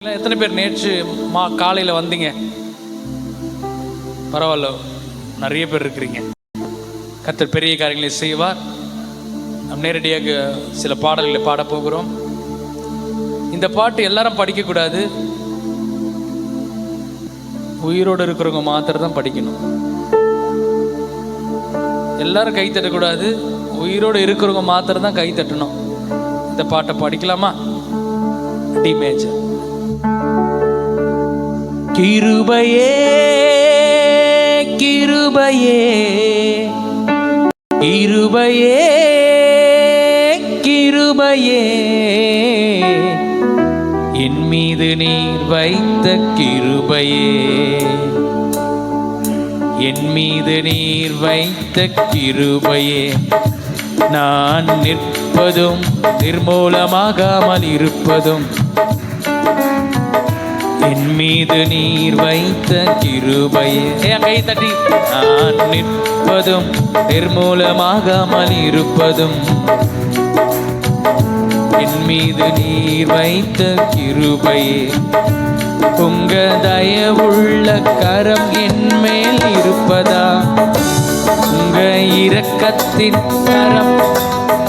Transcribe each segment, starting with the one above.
எத்தனை பேர் நேற்று காலையில் வந்தீங்க? பரவாயில்ல, நிறைய பேர் இருக்கிறீங்க. கர்த்தர் பெரிய காரியங்களை செய்வார். நாம் நேரடியாக சில பாடல்களை பாட போகிறோம். இந்த பாட்டு எல்லாரும் படிக்கக்கூடாது, உயிரோடு இருக்கிறவங்க மாத்திரம் தான் படிக்கணும். எல்லாரும் கை தட்டக்கூடாது, உயிரோடு இருக்கிறவங்க மாத்திரம் தான் கை தட்டணும். இந்த பாட்டை படிக்கலாமா? D major. கிருபையே கிருபையே கிருபையே கிருபையே, என் மீது நீர் வைத்த கிருபையே, என் மீது நீர் வைத்த கிருபையே, நான் நிற்பதும் நிர்மூலமாகாமல் இருப்பதும் என் மீது நீர் வைத்த கிருபையே. கை தட்டி. நான் நிற்பதும் நிர்மூலமாகாமல் இருப்பதும் என் மீது நீர் வைத்த கிருபையே, உங்க தயவுள்ள கரம் என் மேல் இருப்பதா, உங்க இரக்கத்தின் கரம்.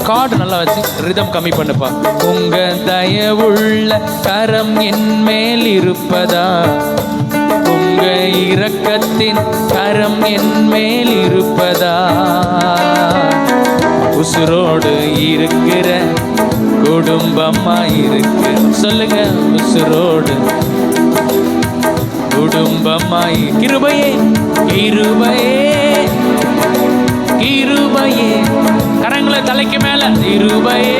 கார்டு நல்லா வச்சு ரிதம் கம்மி பண்ணுப்பா. உங்க தயவுள்ள கரம் என் மேல் இருப்பதா, உங்க இரக்கத்தின் கரம் என் மேல் இருப்பதா, உசுரோடு இருக்கிற குடும்பமா இருக்கு. சொல்லுங்க, உசுரோடு குடும்பமாய். கிருபையே கிருபையே கிருபையே, கரங்களை தலைக்கு மேல. கிருபையே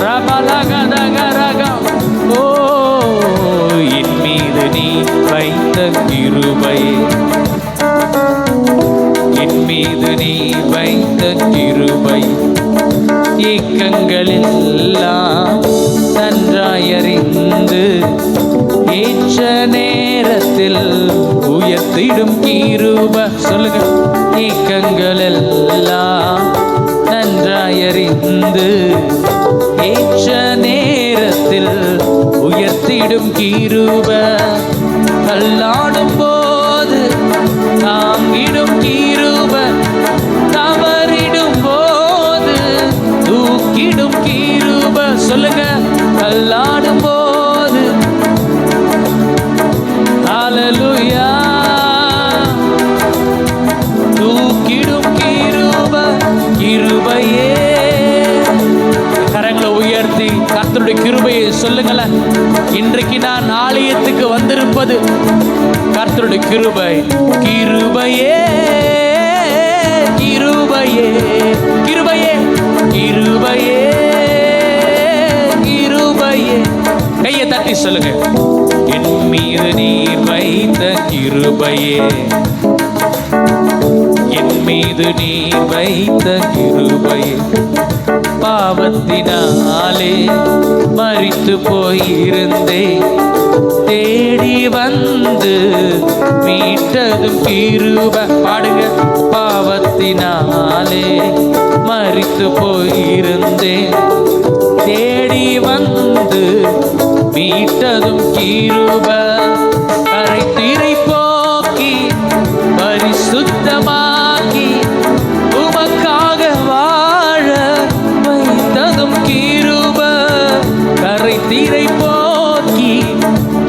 ரபலகதகரக. ஓ, என் மீது நீ வைத்த கிருபையே, என் மீது நீ வைத்த கிருபை, ஏக்கங்களெல்லாம் நன்றாயறிந்து ஏற்ற நேரத்தில் உயர்த்திடும் கிருபை. சொல்லுங்க, ஏக்கங்கள் எல்லாம் நன்றாயறிந்து ஏற்ற நேரத்தில் உயர்த்திடும் கிருபை, தள்ளாடும் போது தாங்கிடும் கிருபை, தவறிடும் போது தூக்கிடும் கிருபை. சொல்லுங்க, தள்ளாடும் போது. ஹல்லேலூயா. தூக்கிடும் கிருபை. கிருபையே. கரங்களை உயர்த்தி கர்த்தருடைய கிருபையை சொல்லுங்களேன். இன்றைக்கு நான் ஆலயத்துக்கு வந்திருப்பது கர்த்தருடைய கிருபை. கிருபையே கிருபையே கிருபையே கிருபையே கிருபையே. கையை தட்டி சொல்லுங்க, என் மீது நீர் வைத்த கிருபையே, என் மீது நீர் வைத்த கிருபையே, பாவத்தினாலே மரித்து போயிருந்தே தேடி வந்து மீட்டதும் கிருபை. பாடுங்க. பாவத்தினாலே மரித்து போயிருந்தே தேடி வந்து மீட்டதும் கிருபை, கரை திரை போக்கி பரிசுத்தமாக்கி உமக்காக வாழ வைத்ததும் கிருபை, கரை திரை போக்கி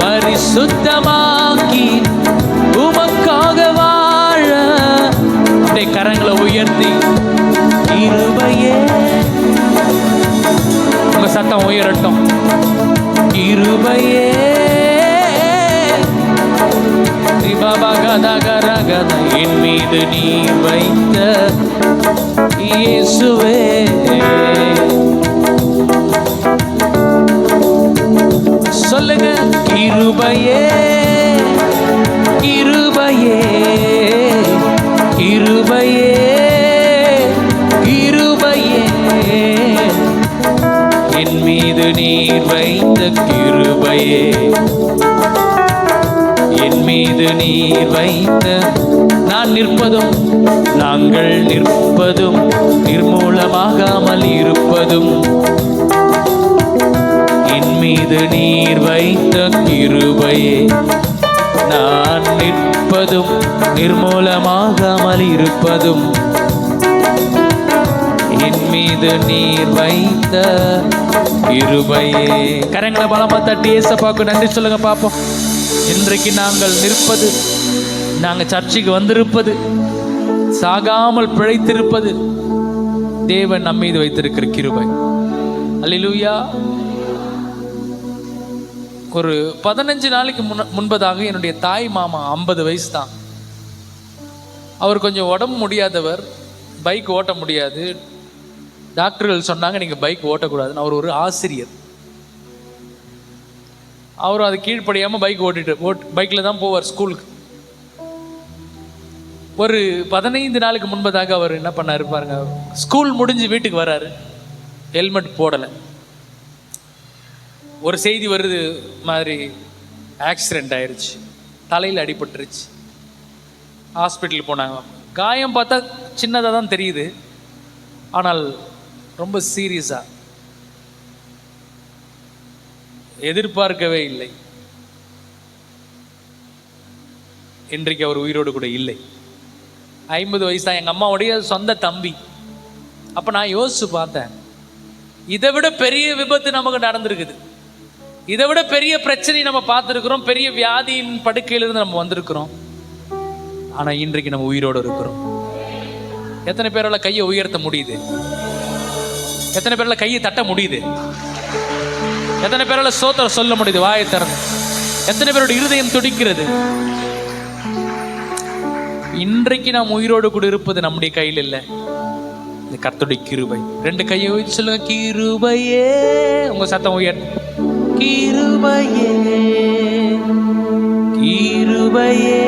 பரிசுத்தமாக்கி உமக்காக வாழ. அப்படியே கரங்களை உயர்த்தி கிருபையே. உங்க சத்தம் உயரட்டும். கிருபையே என் மீது நீ வைத்த இயேசுவே, சொல்லுங்க. கிருபையே கிருபையே கிருபையே கிருபையே, என் மீது நீர் வைத்த கிருபையே, என் மீது நீர் வைத்த. நான் நிற்பதும் நாங்கள் நிற்பதும் நிர்மூலமாகாமல் இருப்பதும் என் மீது நீர் வைத்த கிருபையே நான் நிற்பதும் நிர்மூலமாகாமல் இருப்பதும் என் மீது நீர் வைத்த கிருபையே. கரங்களை பலமா தட்டி ஏசப்பாக்கு நன்றி சொல்லுங்க பாப்போம். இன்றைக்கு நாங்கள் நிற்பது, நாங்கள் சர்ச்சைக்கு வந்திருப்பது, சாகாமல் பிழைத்திருப்பது தேவன் நம் மீது வைத்திருக்கிற கிருபை. அல்லேலூயா. ஒரு 15 நாளைக்கு முன்பதாக என்னுடைய தாய் மாமா 50 வயசு தான். அவர் கொஞ்சம் உடம்பு முடியாதவர், பைக் ஓட்ட முடியாது. டாக்டர்கள் சொன்னாங்க நீங்கள் பைக் ஓட்டக்கூடாதுன்னு. அவர் ஒரு ஆசிரியர். அவரும் அது கீழ்ப்படியாமல் பைக் பைக்கில் தான் போவார் ஸ்கூலுக்கு. ஒரு 15 நாளுக்கு முன்பதாக அவர் என்ன பண்ணாரு பாருங்க, ஸ்கூல் முடிஞ்சு வீட்டுக்கு வர்றாரு, ஹெல்மெட் போடலை. ஒரு செய்தி வருது மாதிரி ஆக்சிடெண்ட் ஆயிடுச்சு, தலையில் அடிபட்டுருச்சு. ஹாஸ்பிட்டல் போனாங்க. காயம் பார்த்தா சின்னதாக தான் தெரியுது, ஆனால் ரொம்ப சீரியஸாக, எதிர்பார்க்கவே இல்லை. இன்றைக்கு அவர் உயிரோடு கூட இல்லை. 50 வயசு தான். எங்கள் அம்மாவுடைய சொந்த தம்பி. அப்போ நான் யோசிச்சு பார்த்தேன், இதை விட பெரிய விபத்து நமக்கு நடந்திருக்குது, இதை விட பெரிய பிரச்சனை நம்ம பார்த்துருக்குறோம், பெரிய வியாதியின் படுக்கையிலிருந்து நம்ம வந்திருக்கிறோம். ஆனால் இன்றைக்கு நம்ம உயிரோடு இருக்கிறோம். எத்தனை பேரால கையை உயர்த்த முடியுது? எத்தனை பேரால கையை தட்ட முடியுது? எத்தனை பேரால சோத்திரம் சொல்ல முடியுது வாயை திறந்து? எத்தனை பேரோட இருதயம் துடிக்கிறது? இன்றைக்கு நாம் உயிரோடு கூட இருப்பது நம்முடைய கையில் இல்லை, இந்த கர்த்தருடைய கிருபை. 2 கையை உயர்த்தி சொல்லுங்க, கிருபையே. உங்க சத்தம் உயர்த்து, கிருபையே கிருபையே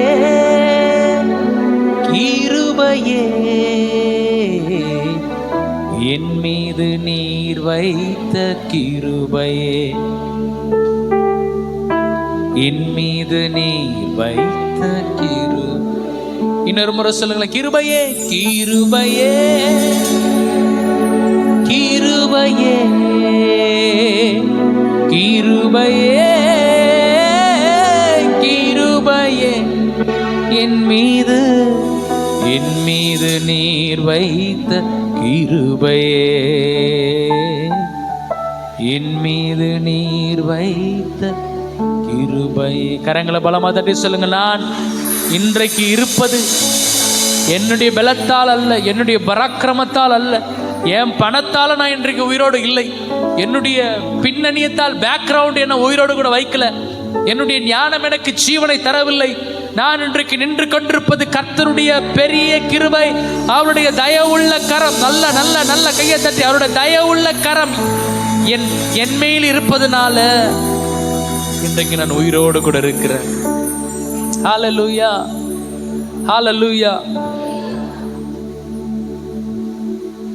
கிருபையே என் மீது நீர் வைத்த கிருபையே, என் மீது நீர் வைத்த கிரு. இன்னொரு முறை சொல்லுங்களேன், கிருபையே கிருபையே கிருபையே கிருபையே கிருபையே என் மீது நீர் வைத்த கிருபையே, என் மீது நீர் வைத்த கிருபையே. கரங்களை பலமா தட்டி சொல்லுங்க, நான் இன்றைக்கு இருப்பது என்னுடைய பலத்தால் அல்ல, என்னுடைய பராக்கிரமத்தால் அல்ல, என் பணத்தால் நான் இன்றைக்கு உயிரோடு இல்லை, என்னுடைய பின்னணியத்தால் பேக்ரவுண்ட் என்ன உயிரோடு கூட வைக்கல, என்னுடைய ஞானம் எனக்கு ஜீவனை தரவில்லை. நான் இன்றைக்கு நின்று கொண்டிருப்பது கர்த்தருடைய பெரிய கிருபை, அவருடைய தயவுள்ள கரம். நல்ல நல்ல நல்ல கையை தட்டி, அவருடைய தயவுள்ள கரம் என் மேல் இருப்பதுனால இன்றைக்கு நான் உயிரோடு கூட இருக்கிறேன். ஹல்லேலூயா ஹல்லேலூயா.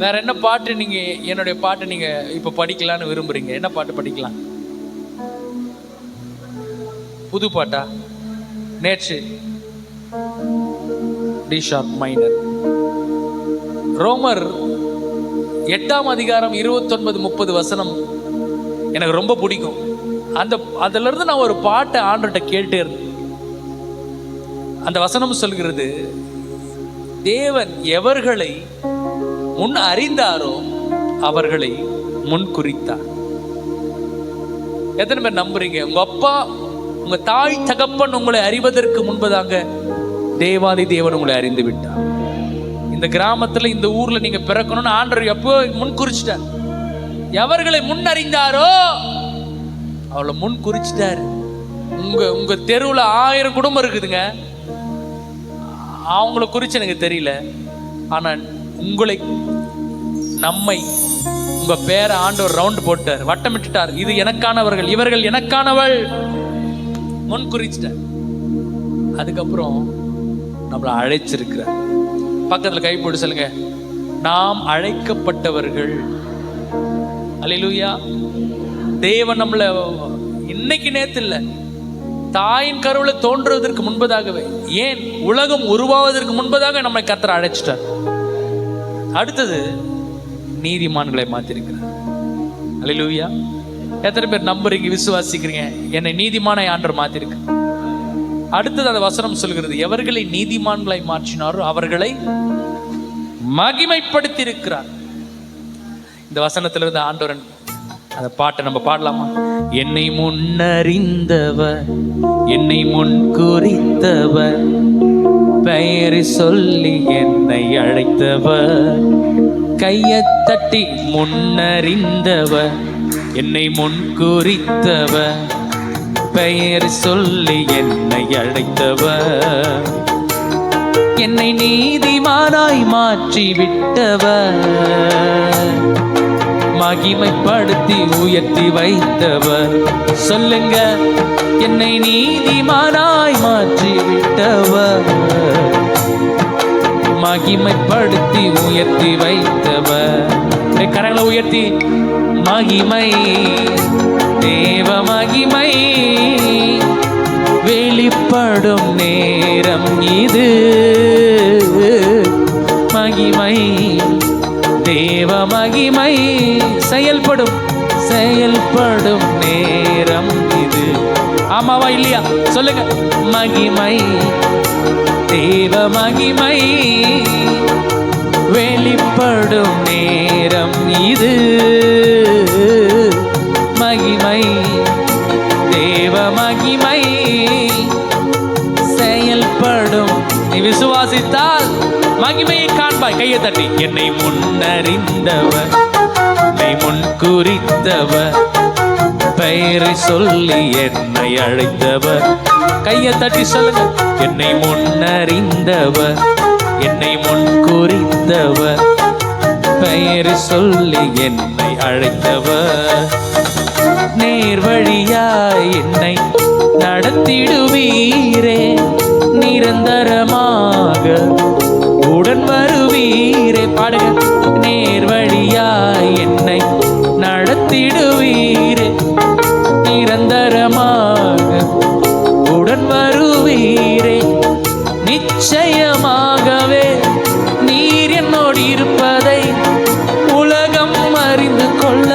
வேற என்ன பாட்டு நீங்க என்னுடைய பாட்டு நீங்க இப்ப படிக்கலான்னு விரும்புறீங்க? என்ன பாட்டு படிக்கலாம்? புது பாட்டா? நேற்று டி ஷார்ப் மைனர். ரோமர் 8ஆம் அதிகாரம் 29-30 வசனம் எனக்கு ரொம்ப பிடிக்கும். அதுல இருந்து நான் ஒரு பாட்டை ஆண்டவர்கிட்ட கேட்டே இருந்தேன். அந்த வசனம் சொல்கிறது, தேவன் எவர்களை முன் அறிந்தாரோ அவர்களை முன் குறித்தார். எத்தனை பேர் நம்புறீங்க? உங்க அப்பா உங்க தாய் தகப்பன் உங்களை அறிவதற்கு முன்பதாக தேவாதி தேவன் உங்களை அறிந்து விட்டார். இந்த கிராமத்துல இந்த ஊர்ல நீங்க பிறக்கணும்னு ஆண்டவர் எப்போ முன் குறிச்சிட்டார். எவர்களை முன் அறிந்தாரோ அவளை முன் குறிச்சிட்டாரு. உங்க தெருவுல 1000 குடும்பம் இருக்குதுங்க, அவங்கள குறிச்சு எனக்கு தெரியல, ஆனா உங்களை நம்மை உங்க பேரை ஆண்டவர் ரவுண்ட் போட்டார், வட்டமிட்டார். இது எனக்கானவர்கள், இவர்கள் எனக்கானவள், முன் குறிச்சிட்டார். அதுக்கப்புறம் நம்மளை அழைச்சிருக்கிறார். பக்கத்துல கை போட்டு சொல்லுங்க, நாம் அழைக்கப்பட்டவர்கள். அல்லேலூயா. தேவன் நம்மளை இன்னைக்கு நேத்து இல்ல, தாயின் கருவுல தோன்றுவதற்கு முன்பதாகவே, ஏன் உலகம் உருவாவதற்கு முன்பதாக நம்மை கர்த்தர் அழைச்சிட்டார். அடுத்தது நீதிமான்களை மாத்திருக்கிறார். அல்லேலூயா. எத்தனை பேர் நம்புறீங்க, விசுவாசிக்கிறீங்க? என்னை நீதிமானை ஆண்டவர் மாத்திருக்கு. அடுத்தது அந்த வசனம் சொல்கிறது, எவர்களை நீதிமான்களை மாற்றினாரோ அவர்களை மகிமைப்படுத்தி இருக்கிறார். இந்த வசனத்திலிருந்து ஆண்டவரன் அந்த பாட்டை நம்ம பாடலாமா? என்னை முன்னறிந்தவர், என்னை முன் குறித்தவர், பெயரை சொல்லி என்னை அழைத்தவர், கையை தட்டி முன்னறிந்தவர், என்னை முன் குறித்தவர், பெயர் சொல்லி என்னை அழைத்தவர், என்னை நீதிமானாய் மாற்றி விட்டவர், மகிமைப்படுத்தி உயர்த்தி வைத்தவர். சொல்லுங்க, என்னை நீதிமானாய் மாற்றி விட்டவர், மகிமைப்படுத்தி உயர்த்தி வைத்தவர். கரங்களை உயர்த்தி, மகிமை, தேவ மகிமை வெளிப்படும் நேரம் இது, மகிமை, தேவ மகிமை செயல்படும் நேரம் இது. ஆமாவா இல்லையா? சொல்லுங்க, மகிமை, தேவ மகிமை வெளிப்படும் நேரம் இது, மகிமை, தேவ மகிமை செயல்படும். நீ விசுவாசித்தால் மகிமையை காண்பாய். கையை தட்டி, என்னை முன்னறிந்தவர், என்னை முன் குறித்தவர், பெயரை சொல்லி என்னை அழைத்தவர். கையை தட்டி சொல்லுங்க, என்னை முன்னறிந்தவர், என்னை முன் குறித்தவர், பெயரை சொல்லி என்னை அழைத்தவர், நேர் வழியாய் என்னை நடத்திடுவீரே, நிரந்தரமாக உடன் வருவீரே. பாடுங்க, நேர் வழியாய் என்னை நடத்திடுவீரே, நிரந்தரமாக உடன் வருவீரே, நிச்சயமாகவே நீர் என்னோடு இருப்பதை உலகம் அறிந்து கொள்ள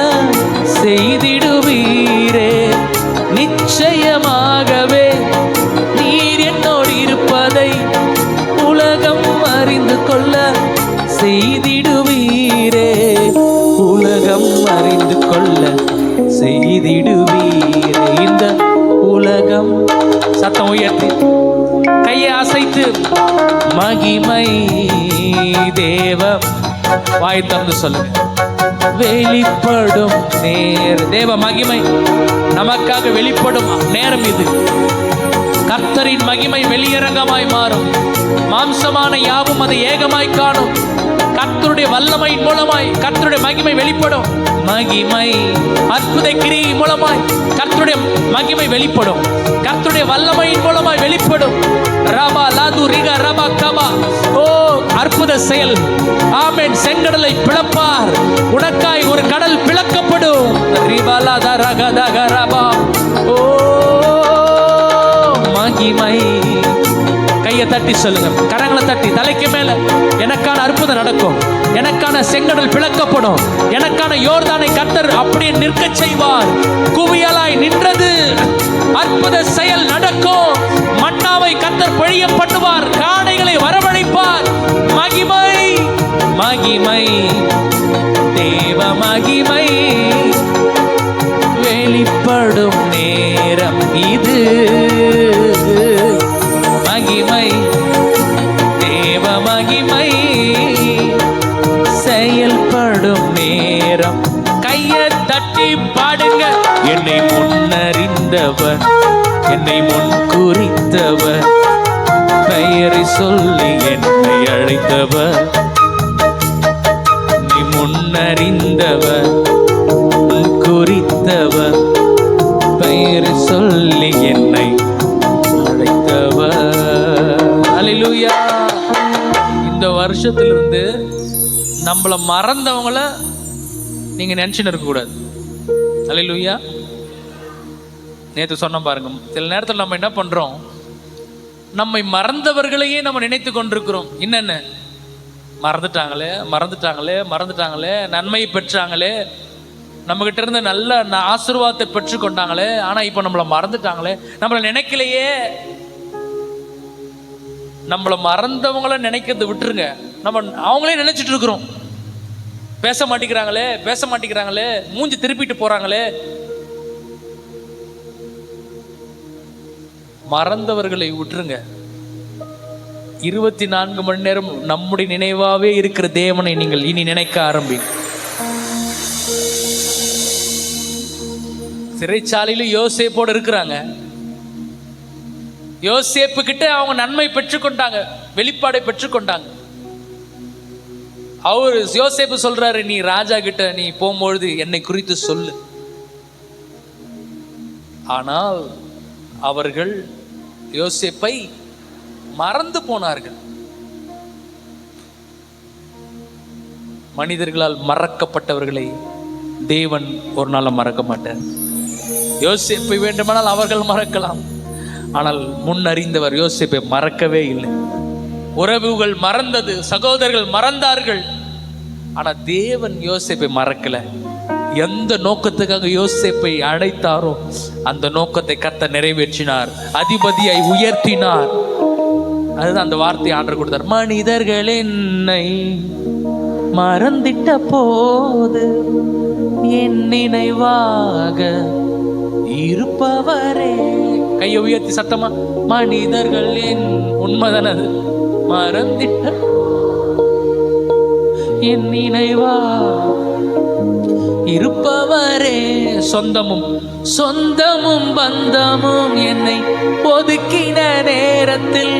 செய்திடுவீரே, நிச்சயமாகவே நீர் என்னோடு இருப்பதை உலகம் அறிந்து கொள்ள செய்திடுவீரே, உலகம் அறிந்து கொள்ள செய்திடுவீரே. இந்த உலகம், சத்தம் உயர்த்தி கையை அசைத்து, மகிமை, தேவ, வாய் திறந்து சொல்லுங்க, வெளிப்படும் நேரம், தேவ மகிமை நமக்காக வெளிப்படும் நேரம் இது. கர்த்தரின் மகிமை வெளியரங்கமாய் மாறும், மாம்சமான யாவும் அதை ஏகமாய் காணும். கர்த்தருடைய வல்லமையின் மூலமாய் கர்த்தருடைய மகிமை வெளிப்படும். மகிமை, அற்புத கிரியை மூலமாய் கர்த்தருடைய மகிமை வெளிப்படும், கர்த்தருடைய வல்லமையின் மூலமாய் வெளிப்படும். ரபா லாது ரிகா ரபா கபா. ஓ, அற்புத செயல். ஆமென். செங்கடலை பிளப்பார், உனக்காய் ஒரு கடல் பிளக்கப்படும். ரிபாலா தரகதக ரபா. ஓ, மகிமை. கையை தட்டி சொல்லுங்க, கரங்களை தட்டி தலைக்கு மேல, எனக்கான அற்புதம் நடக்கும், எனக்கான செங்கடல் பிளக்கப்படும், எனக்கான யோர்தானை கர்த்தர் அப்படியே நிற்க செய்வார். குவியலாய் நின்றது, அற்புத செயல் நடக்கும். மன்னாவை கர்த்தர் பொழிய பண்ணுவார், காடைகளை வரவழைப்பார். மகிமை, மகிமை, தேவ மகிமை வெளிப்படும் நேரம் இது, மகிமை, தேவ மகிமை செயல்படும் நேரம். கையை தட்டி பாடுங்க, என்னை முன்னறிந்தவர், என்னை முன் குறித்தவர், பெயரை சொல்லி என்னை அழைத்தவர், என்னை முன்னறிந்தவர், முன் குறித்தவர், பெயரை சொல்லி என்னை அழைத்தவர். அல்லேலூயா. இந்த வருஷத்திலிருந்து நம்மளை மறந்தவங்கள நீங்க நினைச்சுன்னு இருக்கக்கூடாது. அல்லேலூயா. நேற்று சொன்ன பாருங்க, சில நேரத்தில் நம்ம என்ன பண்றோம், நம்மை மறந்தவர்களையே நம்ம நினைத்து கொண்டிருக்கிறோம். என்னென்ன மறந்துட்டாங்களே, மறந்துட்டாங்களே, மறந்துட்டாங்களே, நன்மை பெற்றாங்களே, நம்ம கிட்ட இருந்து நல்ல ஆசீர்வாதத்தை பெற்றுக்கொண்டாங்களே, ஆனா இப்ப நம்மளை மறந்துட்டாங்களே, நம்மளை நினைக்கலையே. நம்மளை மறந்தவங்கள நினைக்கிறத விட்டுருங்க, நம்ம அவங்களே நினைச்சிட்டு இருக்கிறோம். பேச மாட்டேங்கிறாங்களே, மூஞ்சி திருப்பிட்டு போறாங்களே. மறந்தவர்களை விட்டுருங்க. 24 மணி நேரம் நம்முடைய நினைவாவே இருக்கிற தேவனை நீங்கள் இனி நினைக்க ஆரம்பிங்க. சிறைச்சாலையில யோசேப்போடு இருக்கிறாங்க. யோசேப்பு கிட்ட அவங்க நன்மை பெற்றுக்கொண்டாங்க, வெளிப்பாடை பெற்றுக்கொண்டாங்க. அவர் யோசேப்பு சொல்றாரு, நீ ராஜா கிட்ட நீ போகும்பொழுது என்னை குறித்து சொல்லு. ஆனால் அவர்கள் யோசேப்பை மறந்து போனார்கள். மனிதர்களால் மறக்கப்பட்டவர்களை தேவன் ஒரு நாள் மறக்க மாட்டார். யோசேப்பை வேண்டுமானால் அவர்கள் மறக்கலாம், ஆனால் முன்னறிந்தவர் யோசேப்பை மறக்கவே இல்லை. உறவுகள் மறந்தது, சகோதரர்கள் மறந்தார்கள், ஆனா தேவன் யோசேப்பை மறக்கல. எந்த நோக்கத்துக்காக யோசேப்பை அழைத்தாரோ அந்த நோக்கத்தை கர்த்தர் நிறைவேற்றினார், அதிபதியை உயர்த்தினார். அதுதான் அந்த வார்த்தை ஆண்டவர் கொடுத்தார். மனிதர்கள் என்னை மறந்திட்ட போது என் நினைவாக இருப்பவரே. கையை உயர்த்தி சத்தமா, மனிதர்கள் என் உண்மைதானது மறந்திட்ட என் நினைவா இருப்பவரே. சொந்தமும் பந்தமும் என்னை ஒதுக்கின நேரத்தில்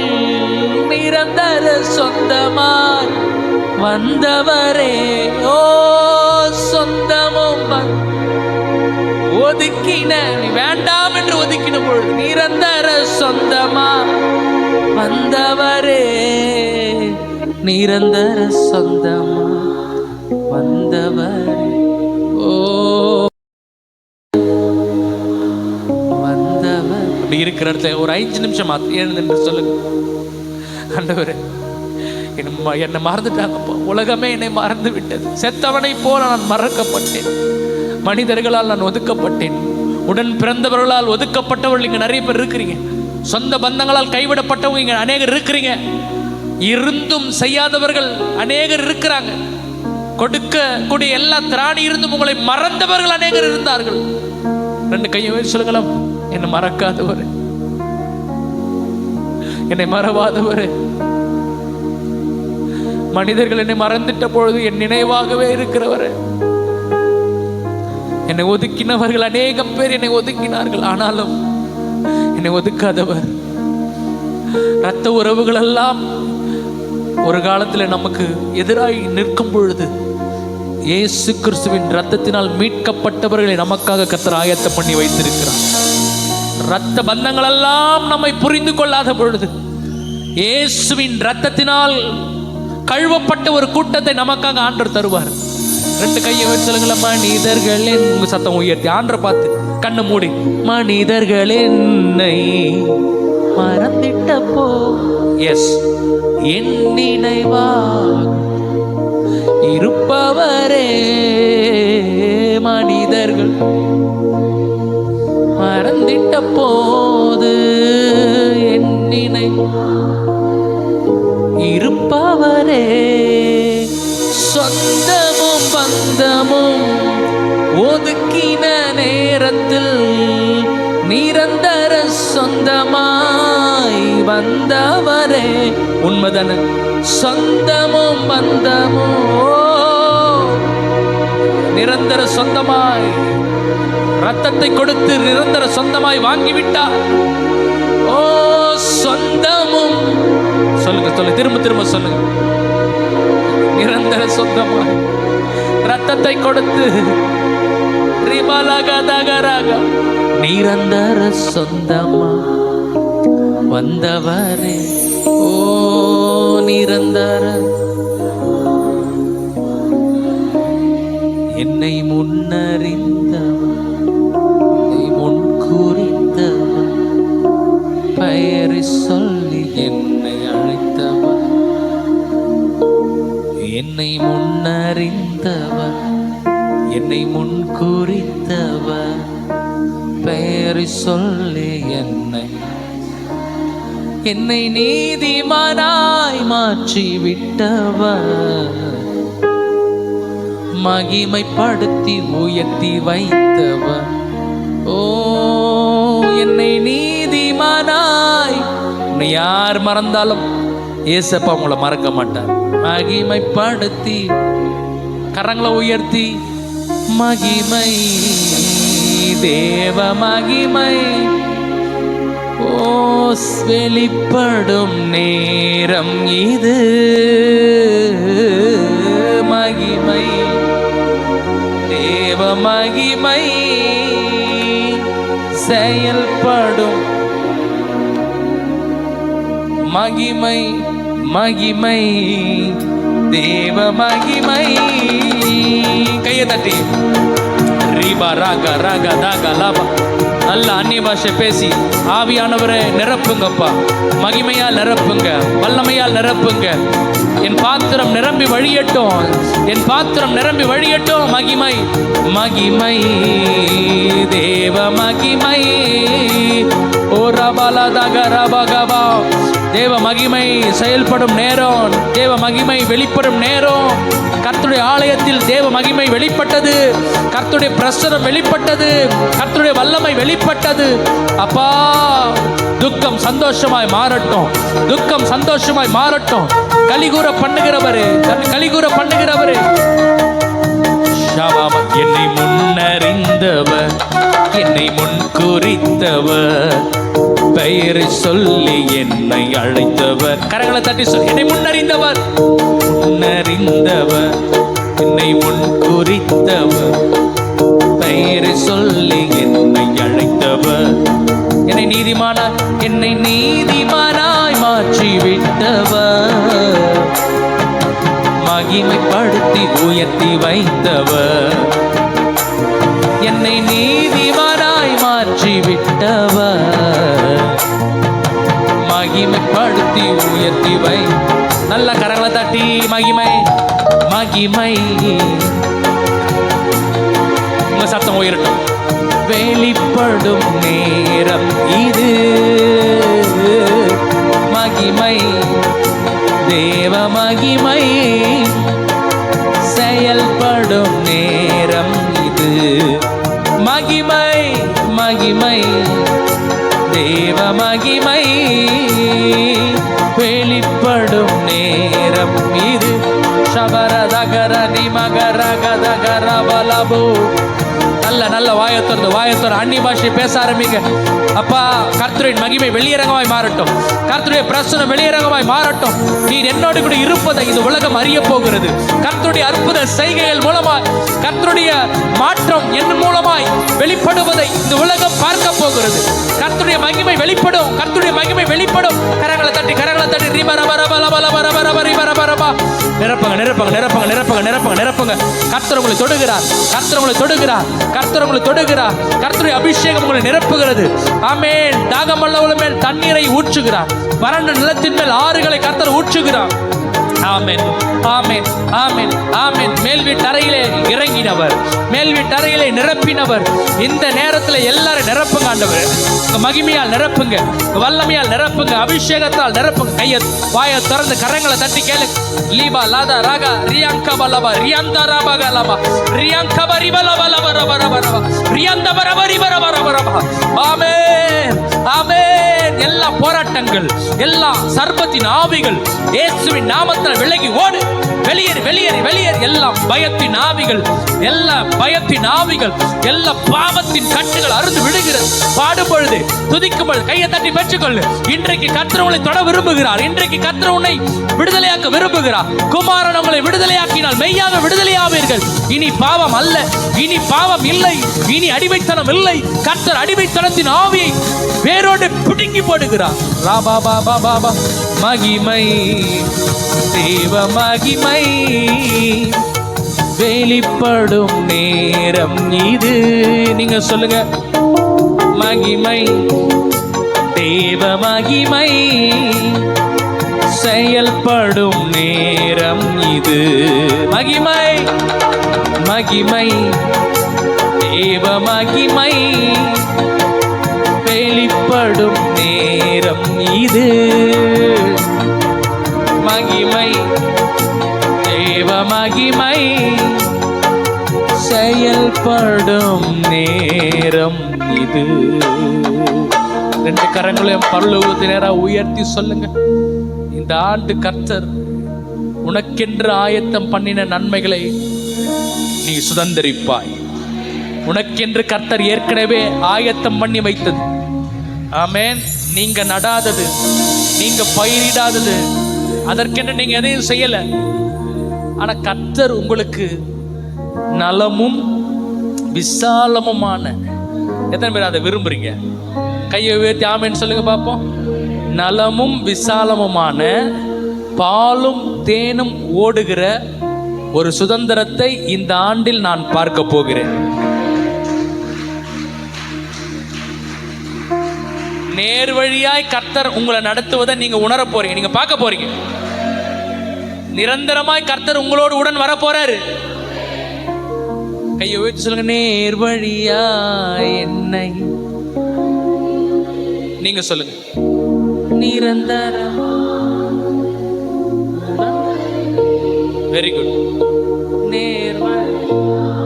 நிரந்தர சொந்தமாய் வந்தவரே. ஓ சொந்தமும் ஒதுக்கின, வேண்டாம் என்று ஒதுக்கின பொழுது நிரந்தர சொந்தமா வந்தவரே. நிரந்தர சொந்தமா வந்தவரே. ஓ வந்தவர். அப்படி இருக்கிற இடத்துல ஒரு 5 நிமிஷம் எழுந்து சொல்லுங்க, ஆண்டவரே என்னை மறந்துட்டாங்கப்பா, உலகமே என்னை மறந்து விட்டது, செத்தவனை போல நான் மறக்கப்பட்டேன், மனிதர்களால் நான் ஒதுக்கப்பட்டேன், உடன் பிறந்தவர்களால் ஒதுக்கப்பட்டவர்கள் இங்க நிறைய பேர் இருக்கிறீங்க, சொந்த பந்தங்களால் கைவிடப்பட்டவங்க இங்க அநேகர் இருக்கிறீங்க, இருந்தும் செய்யாதவர்கள் அநேகர் இருக்கிறாங்க, கொடுக்க கூடிய எல்லா திராணி இருந்தும் உங்களை மறந்தவர்கள் அநேகர் இருந்தார்கள். 2 கையை சொல்லுங்களா, என்னை மறக்காதவர், என்னை மறவாதவர். மனிதர்கள் என்னை மறந்துட்ட பொழுது என் நினைவாகவே இருக்கிறவர். என்னை ஒதுக்கினவர்கள் அநேகம் பேர் என்னை ஒதுக்கினார்கள், ஆனாலும் என்னை ஒதுக்காதவர். இரத்த உறவுகள் எல்லாம் ஒரு காலத்தில் நமக்கு எதிராய் நிற்கும் பொழுது இயேசு கிறிஸ்துவின் இரத்தத்தினால் மீட்கப்பட்டவர்களை நமக்காக கர்த்தர் ஆயத்தம் பண்ணி வைத்திருக்கிறார். இரத்த பந்தங்கள் எல்லாம் நம்மை புரிந்து கொள்ளாத பொழுது இயேசுவின் இரத்தத்தினால் கழுவப்பட்ட ஒரு கூட்டத்தை நமக்காக ஆண்டவர் தருவார். 2 கையை வச்சு சொல்லுங்களா, மனிதர்கள் உங்க சத்தம் உயர்த்தி ஆண்டரை பார்த்து கண்ணு மூடி, மனிதர்கள் என்னை மறந்திட்ட போ எஸ் என் நினைவா இருப்பவரே. மனிதர்கள் மறந்திட்ட போது என் நினைவு இருப்பவரே. சொந்தமும் பந்தமும் ஒதுக்கின நேரத்தில் நிரந்தர சொந்தமாய் வந்தவரே. உண்மைதான, சொந்தமும் பந்தமும் நிரந்தர சொந்தமாய் ரத்தத்தை கொடுத்து நிரந்தர சொந்தமாய் வாங்கிவிட்டார். ஓ சொந்தமும் சொல்லுங்க, திரும்ப சொல்லுங்க, நிரந்தர சொந்தமாய் ரத்தத்தை கொடுத்து நிரந்தர சொந்தமா வந்தவரே. ஓ நிரந்தர என்னை முன்னறிந்தவர், முன் குறித்தவர், பெயரை சொல்லி என்னை அழைத்தவர், என்னை முன்னறிந்தவர், என்னை முன் குறித்தவர், பெயரை சொல்லி என்னை நீதிமானாய் மாற்றி விட்டவர், மகிமைப்படுத்தி உயர்த்தி வைத்தவர். ஓ, என்னை நீதிமானாய். உன்னை யார் மறந்தாலும் ஏசப்பா உங்களை மறக்க மாட்டார். மகிமைப்படுத்தி, கரங்களை உயர்த்தி, மகிமை, தேவ மகிமை ஓ வெளிப்படும் நேரம் இது. மகிமை, தேவ மகிமை செயல்படும். மகிமை, மகிமை, தேவ மகிமை. கையை தட்டி ரீபா ராகா ராகா தாகா லாபா. நல்ல அந்நிய பாஷை பேசி ஆவியானவரை நிரப்புங்கப்பா. மகிமையால் நிரப்புங்க, வல்லமையால் நிரப்புங்க. என் பாத்திரம் நிரம்பி வழியட்டும், என் பாத்திரம் நிரம்பி வழியட்டும். மகிமை, மகிமை, தேவ மகிமை. ஓ ரபாலா தக ரபகபா. தேவ மகிமை செயல்படும் நேரம், தேவ மகிமை வெளிப்படும் நேரம். கர்த்தருடைய ஆலயத்தில் தேவ மகிமை வெளிப்பட்டது, கர்த்தருடைய பிரசனம் வெளிப்பட்டது, கர்த்தருடைய வல்லமை வெளிப்பட்டது. அப்பா, துக்கம் சந்தோஷமாய் மாறட்டும், துக்கம் சந்தோஷமாய் மாறட்டும். கலிகூற பண்ணுகிறவரே, கலிகூற பண்ணுகிறவரே. என்னை முன்னறிந்தவர், என்னை முன் குறித்தவர், பெயரை சொல்லி என்னை அழைத்தவர். கரங்களை தட்டி சொல்லி, என்னை முன்னறிந்தவர், முன்னறிந்தவர், என்னை முன் குறித்தவர், பெயரை சொல்லி என்னை அழைத்தவர், என்னை நீதிமானாய் மாற்றி விட்டவர், மகிமைப்படுத்தி உயர்த்தி வைத்தவர், என்னை நீதிமானாய் மாற்றி விட்டவர், மகிமைப்படுத்தி உயர்த்தி வை. நல்ல கரங்களை தட்டி மகிமை, மகிமை. உங்க சத்தம் உயரட்டும். வெளிப்படும் நேரம் இது. மகிமை, தேவ மகிமை செயல்படும் நேரம் இது. மகிமை, மகிமை, தேவ மகிமை வெளிப்படும் நேரம் இது. ஷபரதகர நிமகரகதகர பலபு. நல்ல வாயத்தோர் அந்நிய பாஷை பேச ஆரம்பிங்க. அப்பா, கர்த்தரின் மகிமை வெளியரங்கமாய் மாறட்டும், கர்த்தருடைய பிரசனம் வெளியரங்கமாய் மாறட்டும். நீர் என்னோடு கூட இருப்பதை இந்த உலகம் அறிய போகிறது. கர்த்தருடைய அற்புத செய்கைகள் மூலமாய், கர்த்தருடைய மாற்றம் என் மூலமாய் வெளிப்படுவதை இந்த உலகம் பார்க்க போகிறது. கர்த்தருடைய மகிமை வெளிப்படும், கர்த்தருடைய மகிமை வெளிப்படும். கரங்களை தட்டி, கரங்களை தட்டி. நிரப்புங்க, நிரப்புங்க, நிரப்புங்க, நிரப்புங்க, நிரப்புங்க, நிரப்புங்க. கர்த்தர் உங்களை தொடுகிறார், கர்த்தர் உங்களை தொடுகிறார், கர்த்தர் உங்களை தொடுகிறார். கர்த்தருடைய அபிஷேகம் உங்களை நிரப்புகிறது. ஆமென். தாகமுள்ளவர்கள் மேல் தண்ணீரை ஊற்றுகிறார், வறண்ட நிலத்தின் மேல் ஆறுகளை கர்த்தர் ஊற்றுகிறார். ஆமென், ஆமென், ஆமென், ஆமென். மேல் வீட்டறையிலே இறங்கினவர், மேல் வீட்டறையிலே நிரப்பினவர். இந்த நேரத்தில் எல்லாரும் நிரப்புங்க. ஆண்டவர் உங்க மகிமையால் நிரப்புங்க, வல்லமையால் நிரப்புங்க, அபிஷேகத்தால் நிரப்புங்க. கையை வாயை திறந்து கரங்களை தட்டி கேளு. லீபா லாதா ராகா ரியாங்கா பலபா ரியாந்தா ராபா லபா ரியாங்கா பரிபல பலப ரப ரப ரப ரியாந்தா பரப ரிப ரப ரப ரப. ஆமென், ஆமென். எல்லா போராட்டங்கள், எல்லா சர்ப்பத்தின் ஆவிகள் இயேசுவின் நாமத்தில் விலகி ஓடு. வெளியேறு, வெளியேறு, வெளியேறு. எல்லா பயத்தின் ஆவிகள், எல்லா பயத்தின் ஆவிகள், எல்லா பாவத்தின் கட்டுகள் அறுந்து விடுகிறது. பாடும் பொழுது, துதிக்கும் பொழுது கையை தட்டி பெற்றுக்கொள்ளு. இன்றைக்கு கர்த்தர் உங்களை தொட விரும்புகிறார். இன்றைக்கு கர்த்தர் உன்னை விடுதலையாக்க விரும்புகிறார். குமாரன் உங்களை விடுதலையாக்கினால் மெய்யாக விடுதலையாவீர்கள். இனி பாவம் அல்ல, இனி பாவம் இல்லை, இனி அடிமைத்தனம் இல்லை. கர்த்தர் அடிமைத்தனத்தின் ஆவியை வேரோடு பிடுங்கி போடுகிறார். ராபா பாபா பாபா. மகிமை, தேவ மகிமை வெளிப்படும் நேரம் இது. நீங்க சொல்லுங்க. மகிமை, தேவ மகிமை செயல்படும் நேரம் இது. மகிமை, மகிமை தேவ மகிமை வெளிப்படும் நேரம் இது. மகிமை தேவ மகிமை செயல்படும் நேரம் இது. ரெண்டு கரங்களையும் பரலோகத்தின் நேராக உயர்த்தி சொல்லுங்க. இந்த ஆண்டு கர்த்தர் உனக்கென்று ஆயத்தம் பண்ணின நன்மைகளை நீ சுதந்தரிப்பாய். உனக்கென்று கர்த்தர் ஏற்கனவே ஆயத்தம் பண்ணி வைத்தது. ஆமென். நீங்க நடாதது, நீங்க பயிரிடாதது, அதற்கென்று நீங்க எதையும் செய்யல. ஆனா கர்த்தர் உங்களுக்கு நலமும் விசாலமுமான, எத்தனை பேர் அதை விரும்புறீங்க? கையை உயர்த்தி ஆமென்னு சொல்லுங்க பார்ப்போம். நலமும் விசாலமுமான பாலும் தேனும் ஓடுகிற ஒரு சுதந்திரத்தை இந்த ஆண்டில் நான் பார்க்க போகிறேன். நேர் வழியாய் கர்த்தர் உங்களை நடத்துவதை நீங்க உணர போறீங்க, நீங்க பார்க்க போறீங்க. நிரந்தரமாய் கர்த்தர் உங்களோடு உடன் வர போறாரு. கையை உயர்த்தி சொல்லுங்க, நேர் வழியா என்னை. நீங்க சொல்லுங்க, நிரந்தரமா. Very good. நேர் வழி.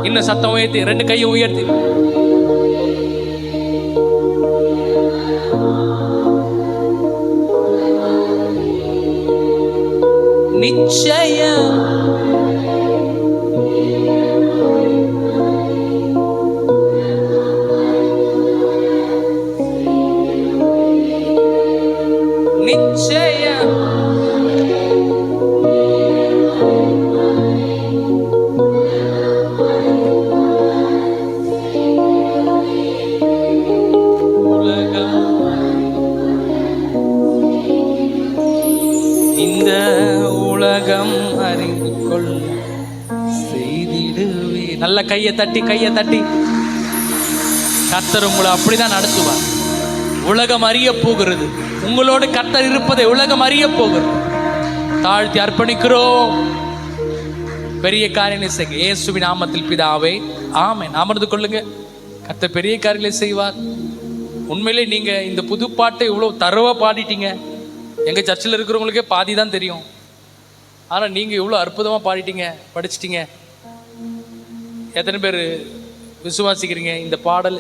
இன்னும் சத்தம் உயர்த்தி, ரெண்டு கையை உயர்த்தி. நிச்சயம் நிச்சயம் இந்த உலகம் அறிந்து கொள் செய்திடுவே. நல்ல கையை தட்டி கர்த்தர் உங்களை அப்படிதான் நடத்துவார். உலகம் அறிய போகிறது, உங்களோடு கர்த்தர் இருப்பதை உலகம் அறிய போகிறது. தாழ்த்தி அர்ப்பணிக்கிறோம். பெரிய காரியங்களை செய்ய இயேசுவின் நாமத்தில் பிதாவே ஆமென். அமர்ந்து கொள்ளுங்க. கர்த்தர் பெரிய காரியங்களை செய்வார். உண்மையிலே நீங்க இந்த புது பாட்டை இவ்வளவு தரவா பாடிட்டீங்க. எங்க சர்ச்சில் இருக்கிறவங்களுக்கே பாதி தான் தெரியும். ஆனா நீங்க இவ்வளவு அற்புதமா பாடிட்டீங்க, படிச்சிட்டீங்க. எத்தனை பேர் விசுவாசிக்கிறீங்க இந்த பாடல்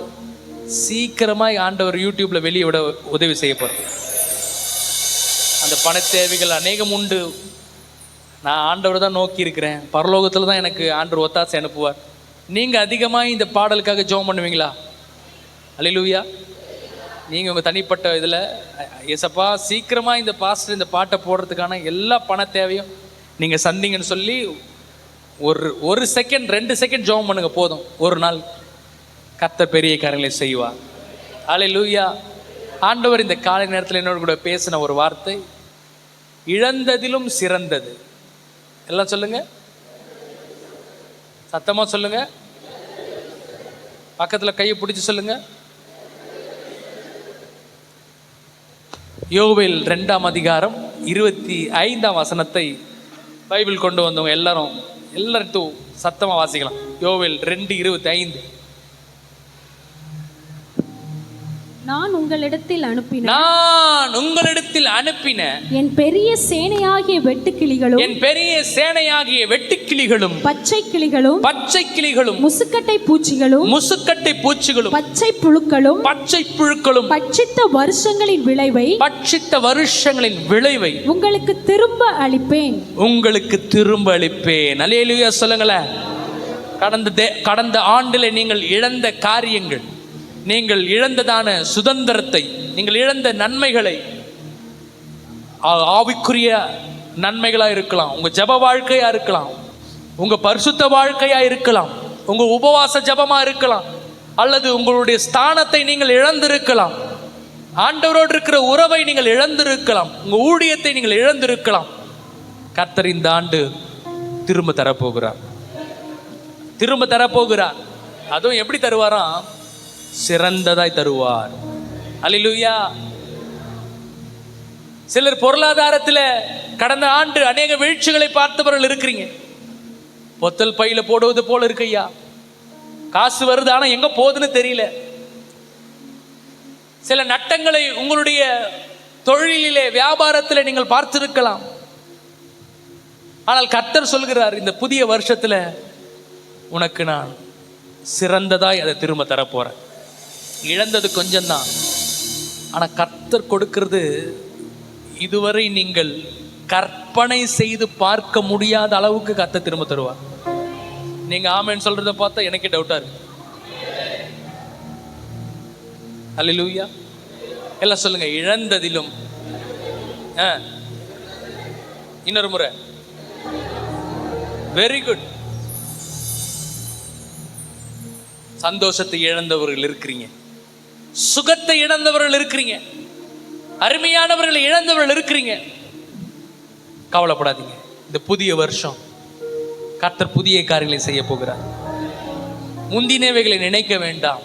சீக்கிரமாய் ஆண்டவர் யூடியூப்ல வெளியே விட உதவி செய்யப்படுது? அந்த பண தேவைகள் அநேகம் உண்டு. நான் ஆண்டவர் தான் நோக்கி இருக்கிறேன். பரலோகத்துல தான் எனக்கு ஆண்டவர் ஒத்தாசை அனுப்புவார். நீங்க அதிகமாக இந்த பாடலுக்காக ஜெபம் பண்ணுவீங்களா? அல்லேலூயா. நீங்கள் உங்கள் தனிப்பட்ட இதில் ஏசப்பா சீக்கிரமாக இந்த பாஸ்டர் இந்த பாட்டை போடுறதுக்கான எல்லா பண தேவையும் நீங்கள் சந்திங்கன்னு சொல்லி ஒரு செகண்ட் 2 செகண்ட் ஜெபம் பண்ணுங்க போதும். ஒரு நாள் கர்த்தர் பெரிய காரியங்களை செய்வார். அல்லேலூயா. ஆண்டவர் இந்த காலை நேரத்தில் என்னோட கூட பேசின ஒரு வார்த்தை, இழந்ததிலும் சிறந்தது. எல்லாம் சொல்லுங்க, சத்தமாக சொல்லுங்க, பக்கத்தில் கையை பிடிச்சி சொல்லுங்க. யோவேல் 2ஆம் அதிகாரம் 25ஆம் வசனத்தை பைபிள் கொண்டு வந்தவங்க எல்லாரும் சத்தமாக வாசிக்கலாம். யோவேல் 2:25. நான் உங்களிடத்தில் அனுப்பின என் பெரிய சேனையாகிய வெட்டுக்கிளிகளும் பச்சை கிளிகளும் முசுக்கட்டை பூச்சிகளும் பச்சை புழுக்களும் பட்சித்த வருஷங்களின் விளைவை உங்களுக்கு திரும்ப அளிப்பேன். அல்லேலூயா சொல்லுங்களேன். கடந்த ஆண்டிலே நீங்கள் இழந்த காரியங்கள், நீங்கள் இழந்ததான சுதந்திரத்தை, நீங்கள் இழந்த நன்மைகளை, ஆவிக்குரிய நன்மைகளா இருக்கலாம், உங்க ஜெப வாழ்க்கையா இருக்கலாம், உங்க பரிசுத்த வாழ்க்கையா இருக்கலாம், உங்க உபவாச ஜெபமா இருக்கலாம், அல்லது உங்களுடைய ஸ்தானத்தை நீங்கள் இழந்திருக்கலாம், ஆண்டவரோடு இருக்கிற உறவை நீங்கள் இழந்திருக்கலாம், உங்க ஊழியத்தை நீங்கள் இழந்திருக்கலாம். கர்த்தர் இந்த ஆண்டு திரும்ப தரப்போகிறார். அதுவும் எப்படி தருவாராம்? சிறந்ததாய் தருவார். அல்லேலூயா. சிலர் பொருளாதாரத்தில் கடந்த ஆண்டு அநேக வீழ்ச்சிகளை பார்த்தவர்கள் இருக்கிறீங்க. பொத்தல் பையில போடுவது போல இருக்கு ஐயா. காசு வருது, ஆனா எங்க போகுதுன்னு தெரியல. சில நட்டங்களை உங்களுடைய தொழிலிலே, வியாபாரத்தில் நீங்கள் பார்த்திருக்கலாம். ஆனால் கர்த்தர் சொல்கிறார், இந்த புதிய வருஷத்துல உனக்கு நான் சிறந்ததாய் அதை திரும்ப தரப்போறேன். இழந்தது கொஞ்சம்தான், ஆனா கர்த்தர் கொடுக்கிறது இதுவரை நீங்கள் கற்பனை செய்து பார்க்க முடியாத அளவுக்கு கர்த்தர் திரும்ப தருவார். நீங்க ஆமென் சொல்றத பார்த்தா எனக்கே டவுட்டா இருக்கு. அல்லேலூயா. எல்லாம் சொல்லுங்க, இழந்ததிலும். இன்னொரு முறை. Very good. சந்தோஷத்தை இழந்தவர்கள் இருக்கிறீங்க, சுகத்தை இழந்தவர்கள் இருக்கிறீங்க, அருமையானவர்களை இழந்தவர்கள் இருக்கிறீங்க. கவலைப்படாதீங்க. இந்த புதிய வருஷம் கர்த்தர் புதிய காரியங்களை செய்ய போகிறார். முந்தினவைகளை நினைக்க வேண்டாம்,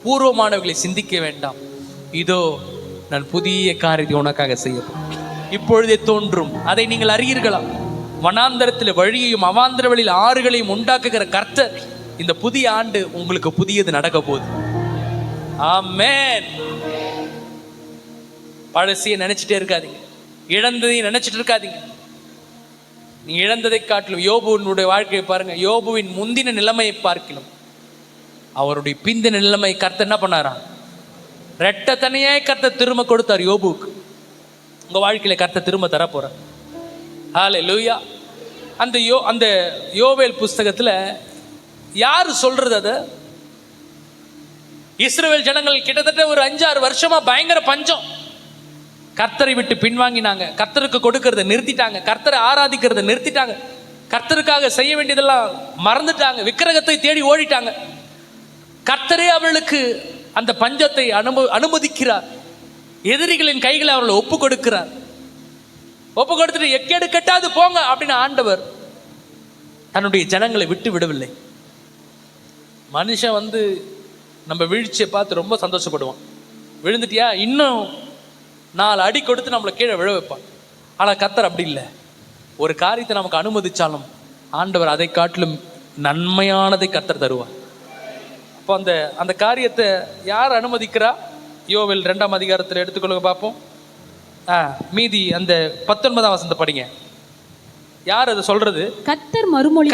பூர்வமானவைகளை சிந்திக்க வேண்டாம். இதோ நான் புதிய காரியத்தை உனக்காக செய்ய போகிறேன். இப்பொழுதே தோன்றும், அதை நீங்கள் அறியீர்களா? வனாந்தரத்தில் வழியையும் அவாந்தர வழியில் ஆறுகளையும் உண்டாக்குகிற கர்த்தர் இந்த புதிய ஆண்டு உங்களுக்கு புதியது நடக்க போகுது. ஆமென். பழசியை நினைச்சிட்டே இருக்காதீங்க, இழந்ததையும் நினைச்சிட்டு இருக்காதீங்க. நீ இழந்ததை காட்டிலும் யோபுவினுடைய வாழ்க்கையை பாருங்க. யோபுவின் முந்தின நிலைமையை பார்க்கலாம், அவருடைய பிந்தின நிலைமை கர்த்தர் என்ன பண்ணாராம்? ரெட்ட தனியே கர்த்தர் திரும்ப கொடுத்தார் யோபுவுக்கு. உங்க வாழ்க்கையில கர்த்தர் திரும்ப தரப்போறார். ஹல்லேலூயா. அந்த யோவேல் புஸ்தகத்துல யாரு சொல்றது? அத இஸ்ரவேல் ஜனங்கள் கிட்டத்தட்ட ஒரு 5-6 வருஷமா பயங்கர பஞ்சம். கர்த்தரை விட்டு பின்வாங்கினாங்க, கர்த்தருக்கு கொடுக்கறத நிறுத்திட்டாங்க, கர்த்தரை ஆராதிக்கிறத நிறுத்திட்டாங்க, கர்த்தருக்காக செய்ய வேண்டியதெல்லாம் மறந்துட்டாங்க, விக்கிரகத்தை தேடி ஓடிட்டாங்க. கர்த்தரே அவர்களுக்கு அந்த பஞ்சத்தை அனுமதிக்கிறார். எதிரிகளின் கைகளை அவர்களை ஒப்பு கொடுக்கிறார். ஒப்பு கொடுத்துட்டு எக்கேடு கட்டாது போங்க அப்படின்னு ஆண்டவர் தன்னுடைய ஜனங்களை விட்டு விடவில்லை. மனுஷன் நம்ம வீழ்ச்சியை பார்த்து ரொம்ப சந்தோஷப்படுவான். விழுந்துட்டியா, இன்னும் 4 அடி கொடுத்து நம்மளை கீழே விழ வைப்பான். ஆனால் கர்த்தர் அப்படி இல்லை. ஒரு காரியத்தை நமக்கு அனுமதிச்சாலும் ஆண்டவர் அதை காட்டிலும் நன்மையானதை கர்த்தர் தருவார். அப்போ அந்த காரியத்தை யார் அனுமதிக்கிறா? யோவேல் 2ஆம் அதிகாரத்தில் எடுத்துக்கொள்ளுங்க பார்ப்போம். மீதி அந்த 19ஆம் வசனத்தை படிங்க. யார் அது சொல்றது? கர்த்தர் மறுமொழி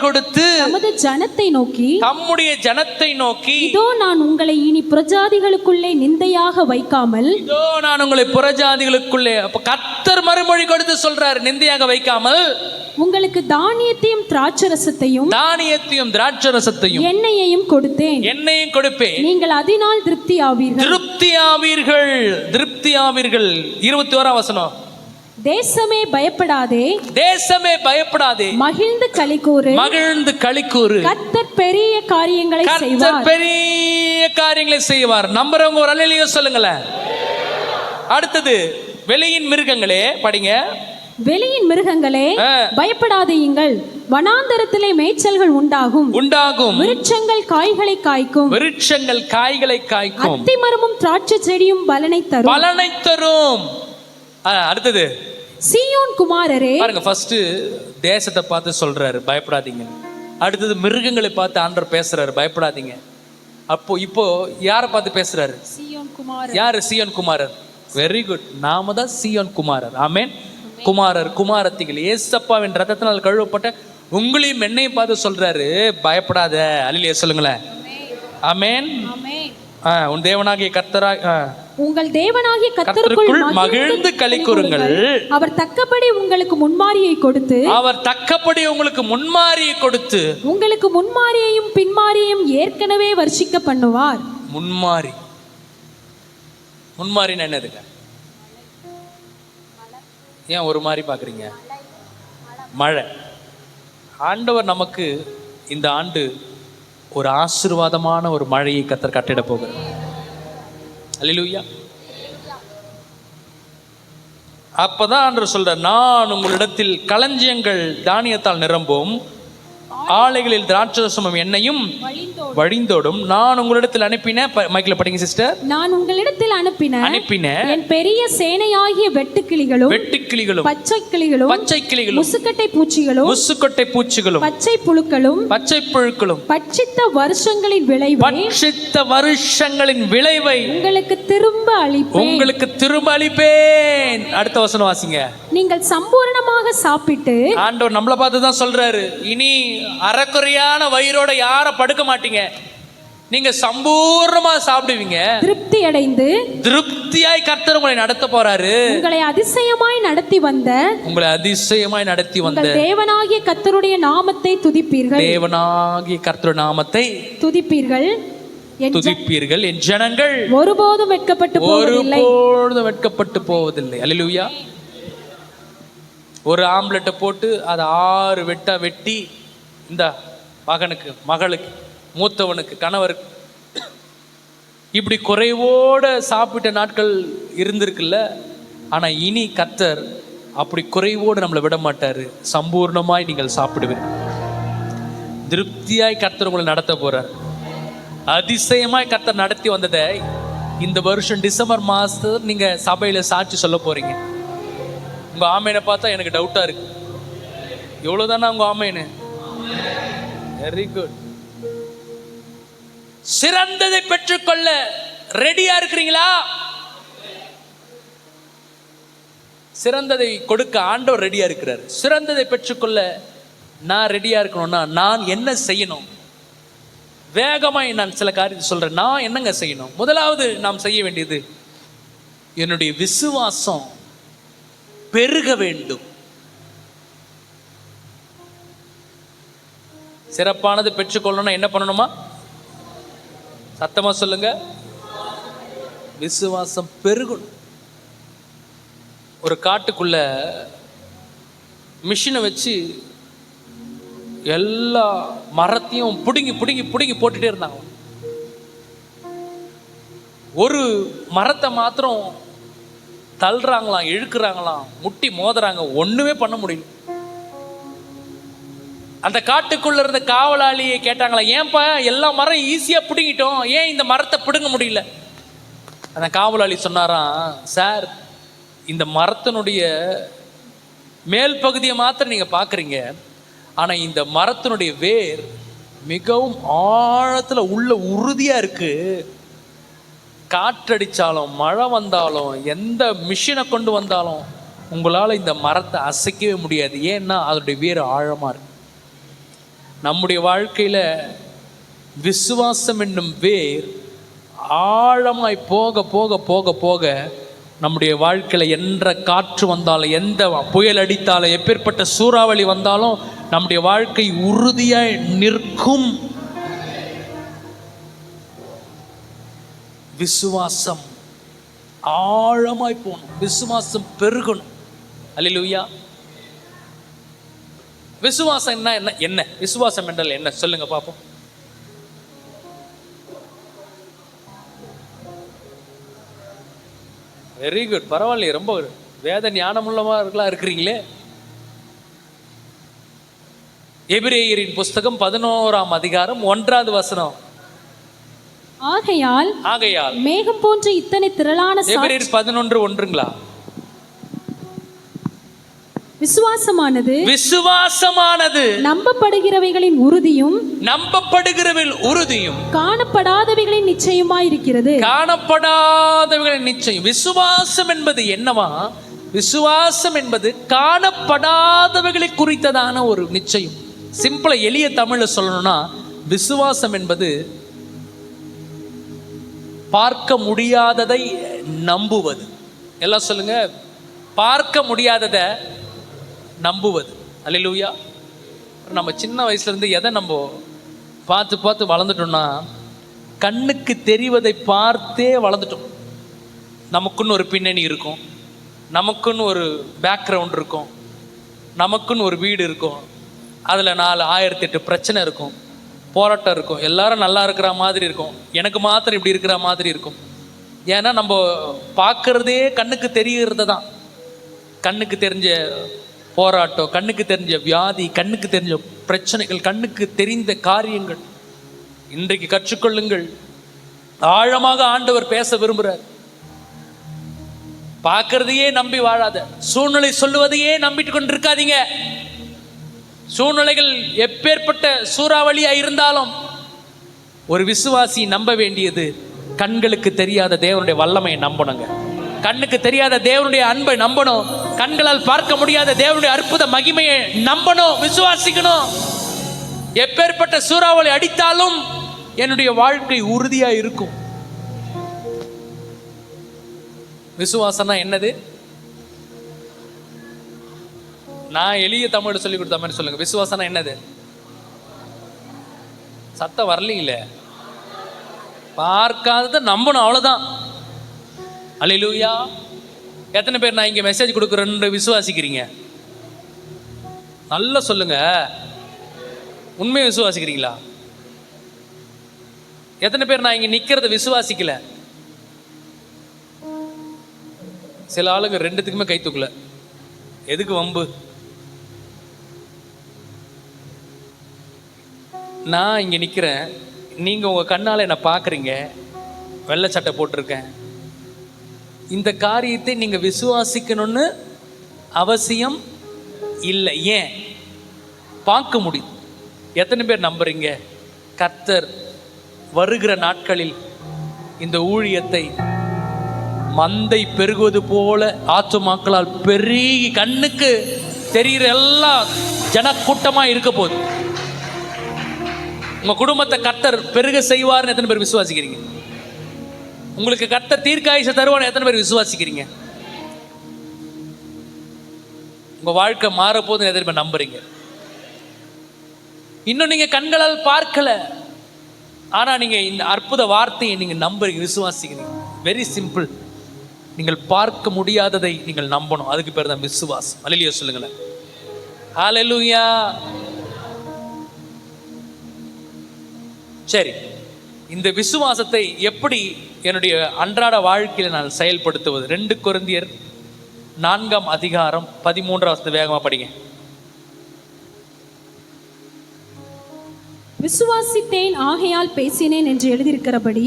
கொடுத்து தம்முடைய ஜனத்தை நோக்கி இதோ நான் உங்களை இனி புறஜாதிகளுக்குள்ளே நிந்தையாக வைக்காமல், இதோ நான் உங்களை புறஜாதிகளுக்குள்ளே. அப்ப கர்த்தர் மறுமொழி கொடுத்து சொல்றாரு, நிந்தையாக வைக்காமல் உங்களுக்கு தானியத்தையும் திராட்சரசத்தையும் எண்ணெயையும் கொடுத்தேன். நீங்கள் அதனால் திருப்தி ஆவீர்கள். 21ஆம் வசனம். தேசமே பயப்படாதே, மகிழ்ந்து களிக்கூறு. கர்த்தர் பெரிய காரியங்களை செய்வார். நம்புறவங்க ஒரு அல்லேலூயா சொல்லுங்களேன். அடுத்தது, வெளியின் மிருகங்களே படிங்க. வெளியின் மிருகங்களே பயப்படாதீங்கள், வனாந்தரத்திலே மேய்ச்சல்கள் உண்டாகும். விருட்சங்கள் காய்களை காய்க்கும். அத்திமரமும் திராட்சை செடியும் பலனை தரும். அடுத்தது, சீயோன் குமாரரே பாருங்க. ஃபர்ஸ்ட் தேசத்தை பார்த்து சொல்றாரு பயப்படாதீங்க. அடுத்தது மிருகங்களை பார்த்து ஆண்டவர் பேசுறாரு பயப்படாதீங்க. இப்போ யாரை பார்த்து பேசுறாரு? சீயோன் குமாரர். யாரு சீயோன் குமாரர்? Very good. நாம தான் சீயோன் குமாரர். ஆமென். குமாரர் குமாரத்திகள் ஏசப்பாவின் ரத்தத்தினால் கழுவப்பட்ட உங்களையும் என்னையும் பார்த்து சொல்றாரு பயப்படாத. அல்லேலூயா சொல்லுங்களேன். ஆமென். உன் தேவனாகிய கர்த்தராய் உங்கள் தேவனாகிய கர்த்தருக்குள் மகிழ்ந்து களிக்கூறுங்கள். அவர் தக்கபடி உங்களுக்கு முன்மாரியை கொடுத்து உங்களுக்கு முன்மாரியையும் பின்மாரியையும் ஏற்கனவே வர்ஷிக்க பண்ணுவார். முன்மாரின்னா என்னதுங்க? ஏன் ஒரு மாதிரி பாக்குறீங்க? மழை. ஆண்டவர் நமக்கு இந்த ஆண்டு ஒரு ஆசீர்வாதமான ஒரு மழையை கர்த்தர் கட்டிட போகிறார். அல்லேலூயா. அப்பதான் ஆண்டவர் சொல்றார், நான் உங்களிடத்தில் களஞ்சியங்கள் தானியத்தால் நிரம்பும், ஆலைகளில் திராட்சரசமும் எண்ணெயும் வழிந்தோடும். நான் உங்களிடத்தில் அனுப்பின மைக்கில் படிங்க சிஸ்டர். நான் உங்களிடத்தில் அனுப்பின என் பெரிய சேனையாகிய வெட்டுக்கிளிகளும் பச்சை கிளிகளும் முசுக்கட்டை பூச்சிகளும் பச்சை புழுக்களும் பட்சித்த வருஷங்களின் விளைவை உங்களுக்கு திரும்ப அளிப்பேன். அடுத்த வசனம் வாசிங்க. நீங்கள் சம்பூர்ணமாக சாப்பிட்டு, ஆண்டவர் நம்மளை பார்த்து தான் சொல்றாரு, இனி அறக்குறையான வயிறோட யார படுக்க மாட்டீங்க, நீங்க சம்பூர்ணமா சாப்பிடுவீங்க. திருப்தியாய் கர்த்தர் உங்களை நடத்த போறாரு. உங்களை அதிசயமாய் நடத்தி வந்த தேவனாகிய கர்த்தருடைய நாமத்தை துதிப்பீர்கள். என் ஜனங்கள் ஒருபோதும் வெட்கப்பட்டு போவதில்லை. அல்லேலூயா. ஒரு ஆம்லெட்டை போட்டு அதை 6 வெட்டா வெட்டி இந்த மகனுக்கு, மகளுக்கு, மூத்தவனுக்கு, கணவருக்கு இப்படி குறைவோட சாப்பிட்ட நாட்கள் இருந்திருக்குல்ல. ஆனா இனி கர்த்தர் அப்படி குறைவோடு நம்மளை விட மாட்டாரு. சம்பூர்ணமாய் நீங்கள் சாப்பிடுவீர். திருப்தியாய் கர்த்தர் உங்களை நடத்த போறார். அதிசயமாய் கர்த்தர் நடத்தி வந்ததை இந்த வருஷம் டிசம்பர் மாசத்துல நீங்க சபையில சாட்சி சொல்ல போறீங்க. உங்க ஆமையனை பார்த்தா எனக்கு டவுட்டா இருக்கு. எவ்வளவுதானா உங்க ஆமையனு? Very good. சிறந்ததை பெற்றுக்கொள்ள ரெடியா இருக்கிறீங்களா? சிறந்ததை கொடுக்க ஆண்டவர் ரெடியா இருக்கிறார். சிறந்ததை பெற்றுக்கொள்ள நான் ரெடியா இருக்கணும்னா நான் என்ன செய்யணும்? வேகமாய் நான் சில காரியத்தை சொல்றேன். நான் என்னங்க செய்யணும்? முதலாவது நாம் செய்ய வேண்டியது, என்னுடைய விசுவாசம் பெருக வேண்டும். சிறப்பானது பெற்றுக்கொள்ளணும்னா என்ன பண்ணணுமா? சத்தமா சொல்லுங்க. விசுவாசம் பெருகணும். ஒரு காட்டுக்குள்ள மிஷினை வச்சு எல்லா மரத்தையும் புடுங்கி புடுங்கி புடுங்கி போட்டுட்டே இருந்தாங்க. ஒரு மரத்தை மாத்திரம் தள்ளுறாங்களாம், இழுக்கிறாங்களாம், முட்டி மோதுறாங்க, ஒண்ணுமே பண்ண முடியல. அந்த காட்டுக்குள்ள இருந்த காவலாளியை கேட்டாங்களா, ஏன்பா எல்லா மரம் ஈஸியா பிடுங்கிட்டோம், ஏன் இந்த மரத்தை பிடுங்க முடியல? அந்த காவலாளி சொன்னாராம், சார், இந்த மரத்தினுடைய மேல் பகுதியை மாத்திரம் நீங்க பாக்குறீங்க, ஆனா இந்த மரத்தினுடைய வேர் மிகவும் ஆழத்துல உள்ள உறுதியா இருக்கு. காற்றடிச்சாலும் மழை வந்தாலும் எந்த மிஷினை கொண்டு வந்தாலும் உங்களால இந்த மரத்தை அசைக்கவே முடியாது. ஏன்னா அதனுடைய வேர் ஆழமா இருக்கு. நம்முடைய வாழ்க்கையில விசுவாசம் என்னும் வேர் ஆழமாய் போக போக போக போக நம்முடைய வாழ்க்கையில என்ற காற்று வந்தாலும், எந்த புயல் அடித்தாலும், எப்பேற்பட்ட சூறாவளி வந்தாலும் நம்முடைய வாழ்க்கை உறுதியாய் நிற்கும். விசுவாசம் ஆழமாய் போகணும். விசுவாசம் பெருகணும். அல்லேலூயா. விசுவாசம் என்ன? என்ன விசுவாசம் என்றால் என்ன? சொல்லுங்க பாப்போம். Very good. பரவாயில்லையே, ரொம்ப வேத ஞானமுள்ளவர்களா இருக்கிறீங்களே. எபிரேயரின் புஸ்தகம் 11ஆம் அதிகாரம் 1வது வசனம். ஆகையால் மேகம் போன்ற இத்தனை திரளான எபிரேயர் 11:1ங்களா? விசுவாசமானது நம்பப்படுகிறவைகளின் உறுதியும் காணப்படாதவைகளின் நிச்சயமாய் இருக்கிறது. காணப்படாதவைகளின் நிச்சயம். விசுவாசம் என்பது என்னவா? விசுவாசம் என்பது காணப்படாதவைகளை குறித்ததான ஒரு நிச்சயம். சிம்பிளா எளிய தமிழ்ல சொல்லணும்னா, விசுவாசம் என்பது பார்க்க முடியாததை நம்புவது. எல்லாம் சொல்லுங்க. பார்க்க முடியாததை நம்புவது. அல்லேலூயா. நம்ம சின்ன வயசுல இருந்து எதை நம்ம பார்த்து பார்த்து வளர்ந்துட்டோம்னா, கண்ணுக்கு தெரிவதை பார்த்தே வளர்ந்துட்டோம். நமக்குன்னு ஒரு பின்னணி இருக்கும், நமக்குன்னு ஒரு பேக்ரவுண்ட் இருக்கும், நமக்குன்னு ஒரு வீடு இருக்கும், அதில் 1008 பிரச்சனை இருக்கும், போராட்டம் இருக்கும், எல்லாரும் நல்லா இருக்கிற மாதிரி இருக்கும், எனக்கு மாத்திரம் இப்படி இருக்கிற மாதிரி இருக்கும். ஏன்னா நம்ம பார்க்கறதே கண்ணுக்கு தெரிகிறது தான். கண்ணுக்கு தெரிஞ்ச போராட்டம், கண்ணுக்கு தெரிஞ்ச வியாதி, கண்ணுக்கு தெரிஞ்ச பிரச்சனைகள், கண்ணுக்கு தெரிந்த காரியங்கள் இன்றைக்கு கற்றுக்கொள்ளுங்கள். ஆழமாக ஆண்டவர் பேச விரும்புகிறார். பார்க்கறதையே நம்பி வாழாத, சூழ்நிலை சொல்லுவதையே நம்பிட்டு கொண்டு இருக்காதீங்க. சூழ்நிலைகள் எப்பேற்பட்ட சூறாவளியா இருந்தாலும் ஒரு விசுவாசி நம்ப வேண்டியது கண்களுக்கு தெரியாத தேவனுடைய வல்லமையை நம்பணுங்க. கண்ணுக்கு தெரியாத தேவனுடைய அன்பை நம்பணும். கண்களால் பார்க்க முடியாத தேவனுடைய அற்புத மகிமையை நம்பணும், விசுவாசிக்கணும். எப்பேற்பட்ட சூறாவளி அடித்தாலும் என்னுடைய வாழ்க்கை உறுதியா இருக்கும். விசுவாசம்னா என்னது? நான் எளிய தமிழ் சொல்லி கொடுத்த மாதிரி சொல்லுங்க. விசுவாசம்னா என்னது? சத்தம் வரலீங்களே. பார்க்காததை நம்பணும், அவ்வளவுதான். அல்லேலூயா. எத்தனை பேர் நான் இங்க மெசேஜ் கொடுக்குறேன்னு விசுவாசிக்கிறீங்க? நல்லா சொல்லுங்க. உண்மையை விசுவாசிக்கிறீங்களா? எத்தனை பேர் நான் இங்க நிக்கிறத விசுவாசிக்கல? சில ஆளுங்க ரெண்டுத்துக்குமே கை தூக்கல. எதுக்கு வம்பு? நான் இங்க நிக்கிறேன், நீங்க உங்க கண்ணால என்ன பாக்குறீங்க, வெள்ளை சட்டை போட்டிருக்கேன். இந்த காரியத்தை நீங்க விசுவாசிக்கணும்னு அவசியம் இல்லை. ஏன்? பார்க்க முடியும். எத்தனை பேர் நம்புறீங்க கர்த்தர் வருகிற நாட்களில் இந்த ஊழியத்தை மந்தை பெருகுவது போல ஆத்துமாக்களால் பெருகி கண்ணுக்கு தெரிகிற எல்லா ஜனக்கூட்டமா இருக்க போகுது. உங்க குடும்பத்தை கர்த்தர் பெருக செய்வார்னு எத்தனை பேர் விசுவாசிக்கிறீங்க? உங்களுக்கு கர்த்தர் தீர்க்காயுசை தருவான்னு எத்தனை பேர் விசுவாசிக்கிறீங்க? உங்க வாழ்க்கை மாறப்போகுதுன்னு எத்தனை பேர் நம்புறீங்க? இன்னும் நீங்க கண்களால் பார்க்கல, ஆனா நீங்க இந்த அற்புத வார்த்தையை நீங்க நம்புறீங்க, விசுவாசிக்கிறீங்க. Very simple. நீங்கள் பார்க்க முடியாததை நீங்கள் நம்பணும். அதுக்கு பேர் தான் விசுவாசம். அல்லேலூயா சொல்லுங்களேன். ஹல்லேலூயா. சரி, இந்த விசுவாசத்தை எப்படி என்னுடைய அன்றாட வாழ்க்கையில் நான் செயல்படுத்துவது? 2 கொரிந்தியர் 4:13 வேகமா படிங்க. விசுவாசித்தேன் ஆகையால் பேசினேன் என்று எழுதியிருக்கிறபடி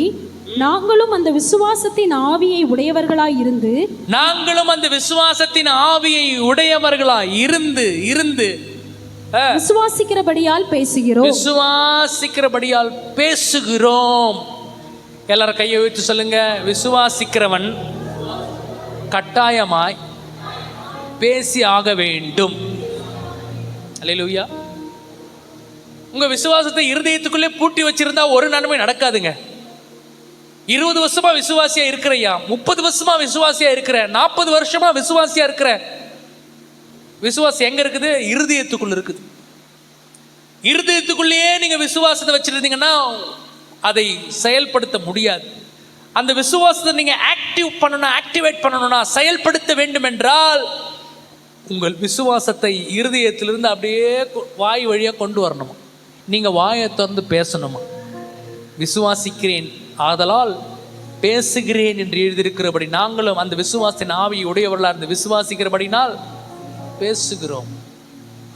நாங்களும் அந்த விசுவாசத்தின் ஆவியை உடையவர்களாய் இருந்து விசுவாசிக்கிறபடியால் பேசுகிறோம். எல்லாரும் கையை வைத்து சொல்லுங்க. விசுவாசிக்கிறவன் கட்டாயமாய் பேசி ஆக வேண்டும். அல்லேலூயா. உங்க விசுவாசத்தை இருதயத்துக்குள்ளே பூட்டி வச்சிருந்தா ஒரு நன்மை நடக்காதுங்க. 20 வருஷமா விசுவாசியா இருக்கிறையா, 30 வருஷமா விசுவாசியா இருக்கிற, 40 வருஷமா விசுவாசியா இருக்கிற, விசுவாசம் எங்க இருக்குது? இருதயத்துக்குள்ள இருக்குது. இருதயத்துக்குள்ளேயே நீங்க விசுவாசத்தை வச்சிருந்தீங்கன்னா அதை செயல்படுத்த முடியாது. அந்த விசுவாசத்தை நீங்க ஆக்டிவேட் பண்ணணும்னா, செயல்படுத்த வேண்டும் என்றால் உங்கள் விசுவாசத்தை இருதயத்திலிருந்து அப்படியே வாய் வழியா கொண்டு வரணுமா. நீங்க வாயை திறந்து பேசணுமா. விசுவாசிக்கிறேன் ஆதலால் பேசுகிறேன் என்று எழுதியிருக்கிறபடி நாங்களும் அந்த விசுவாசத்தின் ஆவியை உடையவர்களாக இருந்து விசுவாசிக்கிறபடினால் பேசுகிறோம்.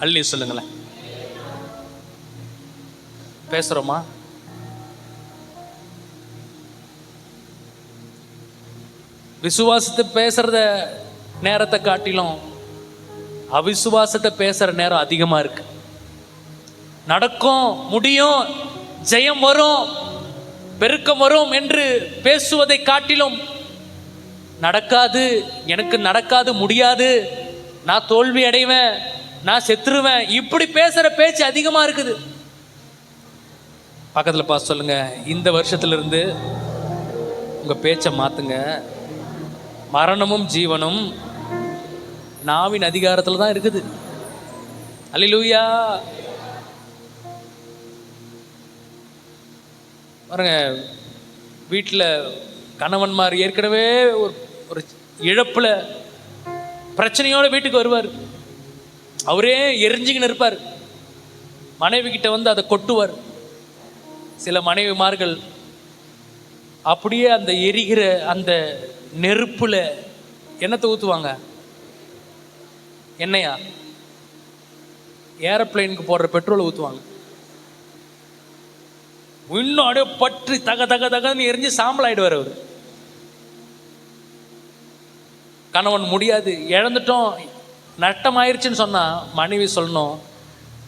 அள்ளி சொல்லுங்களேன். பேசுறோமா? விசுவாசத்தை பேசுறத நேரத்தை காட்டிலும் அவிசுவாசத்தை பேசுற நேரம் அதிகமா இருக்கு. நடக்கும், முடியும், ஜெயம் வரும், பெருக்கம் வரும் என்று பேசுவதை காட்டிலும் நடக்காது, எனக்கு நடக்காது, முடியாது, நான் தோல்வி அடைவேன், நான் செத்துருவேன், இப்படி பேசுற பேச்சு அதிகமா இருக்குது. பக்கத்துல பார்த்து சொல்லுங்க, இந்த வருஷத்துல உங்க பேச்சை மாத்துங்க. மரணமும் ஜீவனும் நாவின் அதிகாரத்துல தான் இருக்குது. அல்லேலூயா. பாருங்க, வீட்டில் கணவன்மார் ஏற்கனவே ஒரு இழப்புல பிரச்சனையோட வீட்டுக்கு வருவார். அவரே எரிஞ்சுக்கின்னு இருப்பார். மனைவி கிட்ட அதை கொட்டுவார். சில மனைவிமார்கள் அப்படியே அந்த எரிகிற அந்த நெருப்புல என்னத்தை ஊற்றுவாங்க? எண்ணெயா? ஏரோப்ளேனுக்கு போடுற பெட்ரோலை ஊற்றுவாங்க. இன்னும் அப்படியே பற்றி தக தக தகன்னு எரிஞ்சு சாம்பல் ஆயிடுவார் அவர். கணவன் முடியாது, இழந்துட்டோம், நஷ்டமாயிருச்சுன்னு சொன்னால் மனைவி சொல்லணும்,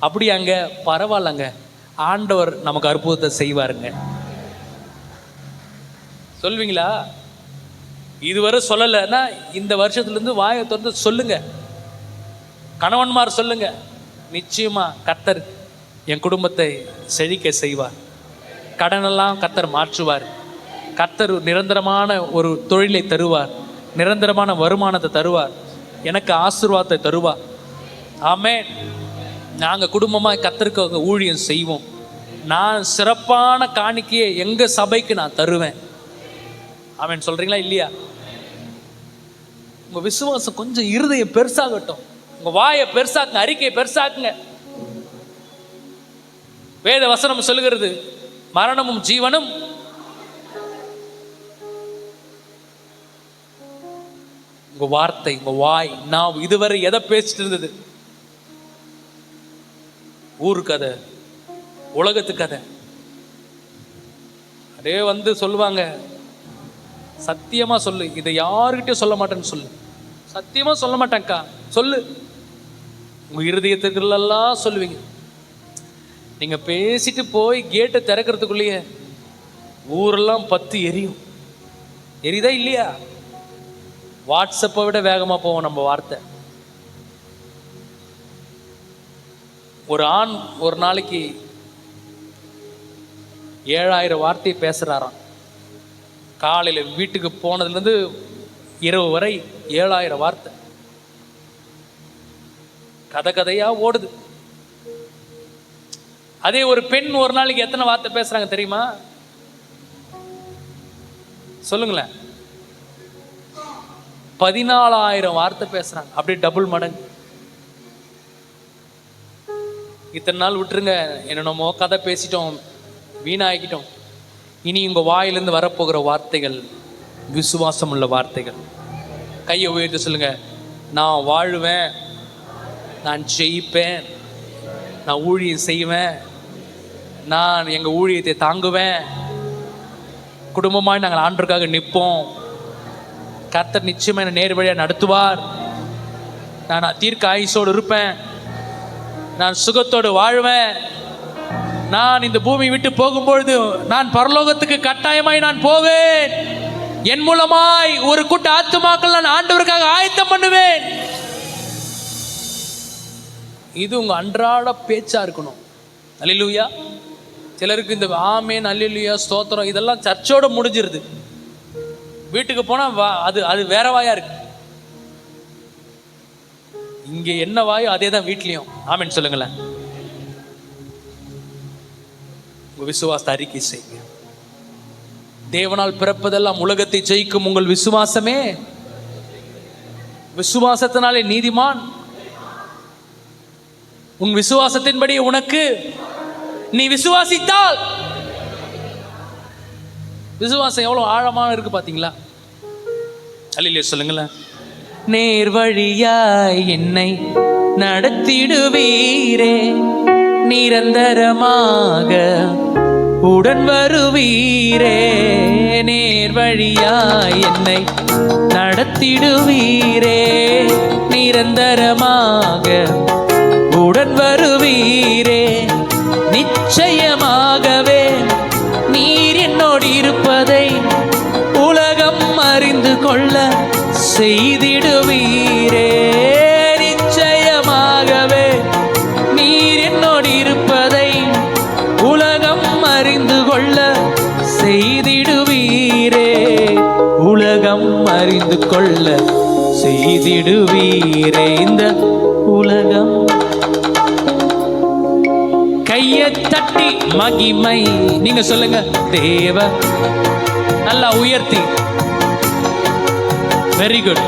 அப்படியாங்க, பரவாயில்லங்க, ஆண்டவர் நமக்கு அற்புதத்தை செய்வாருங்க. சொல்வீங்களா? இதுவரை சொல்லலைன்னா இந்த வருஷத்துலேருந்து வாயை திறந்து சொல்லுங்க. கணவன்மார் சொல்லுங்க, நிச்சயமா கர்த்தர் என் குடும்பத்தை செழிக்க செய்வார், கடனெல்லாம் கர்த்தர் மாற்றுவார், கர்த்தர் நிரந்தரமான ஒரு தொழிலை தருவார், நிரந்தரமான வருமானத்தை தருவார், எனக்கு ஆசீர்வாதத்தை தருவார். ஆமென். நாங்கள் குடும்பமாக கர்த்தருக்கு ஊழியம் செய்வோம். நான் சிறப்பான காணிக்கையை எங்கள் சபைக்கு நான் தருவேன். ஆமென். சொல்கிறீங்களா இல்லையா? உங்கள் விசுவாசம் கொஞ்சம் இருதயம் பெருசாகட்டும், உங்கள் வாயை பெருசாக்குங்க, அறிக்கையை பெருசாக்குங்க. வேத வசனம் சொல்லுகிறது, மரணமும் ஜீவனும் உங்க வார்த்தை, உங்க வாய். நான் இதுவரை எதை பேசிட்டு இருந்தது? ஊரு கதை, உலகத்து கதை. அதே வந்து சொல்லுவாங்க, சத்தியமா சொல்லு, இதை யாருக்கிட்டே சொல்ல மாட்டேன்னு சொல்லு. சத்தியமா சொல்ல மாட்டேன்க்கா, சொல்லு. உங்க இருதயத்துக்குள்ளெல்லாம் சொல்லுவீங்க. நீங்க பேசிட்டு போய் கேட்டை திறக்கிறதுக்குள்ளேயே ஊரெல்லாம் பத்து எரியும். எரியுதா இல்லையா? வாட்ஸ்அப்பை விட வேகமாக போவோம் நம்ம வார்த்தை. ஒரு ஆண் ஒரு நாளைக்கு 7000 வார்த்தையை பேசுகிறாராம். காலையில் வீட்டுக்கு போனதுலேருந்து இரவு வரை 7000 வார்த்தை, கதை கதையாக ஓடுது. அதே ஒரு பெண் ஒரு நாளைக்கு எத்தனை வார்த்தை பேசுகிறாங்க தெரியுமா? சொல்லுங்களேன். 14,000 வார்த்தை பேசுறாங்க. அப்படியே டபுள் மடங்கு. இத்தனை நாள் விட்டுருங்க, என்னென்னமோ கதை பேசிட்டோம், வீணாகிட்டோம். இனி உங்க வாயிலிருந்து வரப்போகிற வார்த்தைகள் விசுவாசம் உள்ள வார்த்தைகள். கையை உயர்த்தி சொல்லுங்க, நான் வாழுவேன், நான் ஜெயிப்பேன், நான் ஊழியம் செய்வேன், நான் எங்க ஊழியத்தை தாங்குவேன், குடும்பமாய் நாங்கள் ஆண்டவருக்காக நிற்போம், கர்த்தர் நிச்சயமா என்னை நேர் வழியாக நடத்துவார், நான் தீர்க்க ஆயுசோடு இருப்பேன், நான் சுகத்தோடு வாழ்வேன், நான் இந்த பூமி விட்டு போகும்பொழுது நான் பரலோகத்துக்கு கட்டாயமாய் நான் போவேன், என் மூலமாய் ஒரு கூட்ட ஆத்துமாக்கள் நான் ஆண்டவருக்காக ஆயத்தம் பண்ணுவேன். இது உங்க அன்றாட பேச்சா இருக்கணும். அல்லேலூயா. சிலருக்கு இந்த ஆமேன், அல்லேலூயா, ஸ்தோத்திரம் இதெல்லாம் சர்ச்சோட முடிஞ்சிருது. வீட்டுக்கு போனா அது அது வேற வாயா இருக்கு. இங்க என்ன வாயோ அதே தான் வீட்லயும். ஆமேன் சொல்லுங்களேன். உங்க விசுவாசத்தை அறிக்கை செய்யுங்க. தேவனால் பிறப்பதெல்லாம் உலகத்தை ஜெயிக்கும் உங்கள் விசுவாசமே. விசுவாசத்தினாலே நீதிமான். உன் விசுவாசத்தின்படி உனக்கு, நீ விசுவாசித்தால். விசுவாசம் எவ்வளவு ஆழமான இருக்கு பாத்தீங்களா? அல்லேலூயா சொல்லுங்களேன். நேர் வழியாய் என்னை நடத்திடுவீரே, நிரந்தரமாக உடன் வருவீரே, நேர் வழியாய் என்னை நடத்திடுவீரே, நிரந்தரமாக உடன் வருவீரே, நிச்சயமாகவே நீர் என்னோடு இருப்பதை உலகம் அறிந்து கொள்ள செய்திடுவீரே, நிச்சயமாகவே நீர் என்னோடு இருப்பதை உலகம் அறிந்து கொள்ள செய்திடுவீரே, உலகம் அறிந்து கொள்ள செய்திடுவீரே. இந்த உலகம் கையை தட்டி மகிமை நீங்க சொல்லுங்க. தேவ நல்லா உயர்த்தி. Very good.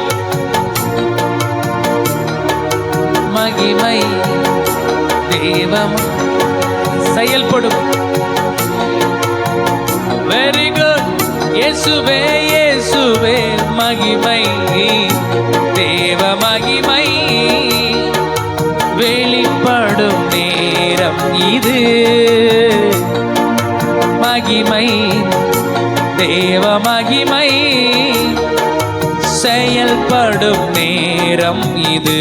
மகிமை தேவம் செயல்படும். Very good. இயேசுவே இயேசுவே மகிமை, தேவ மகிமை வெளிப்படும். இது மகிமை, தேவ மகிமை செயல்படும் நேரம் இது.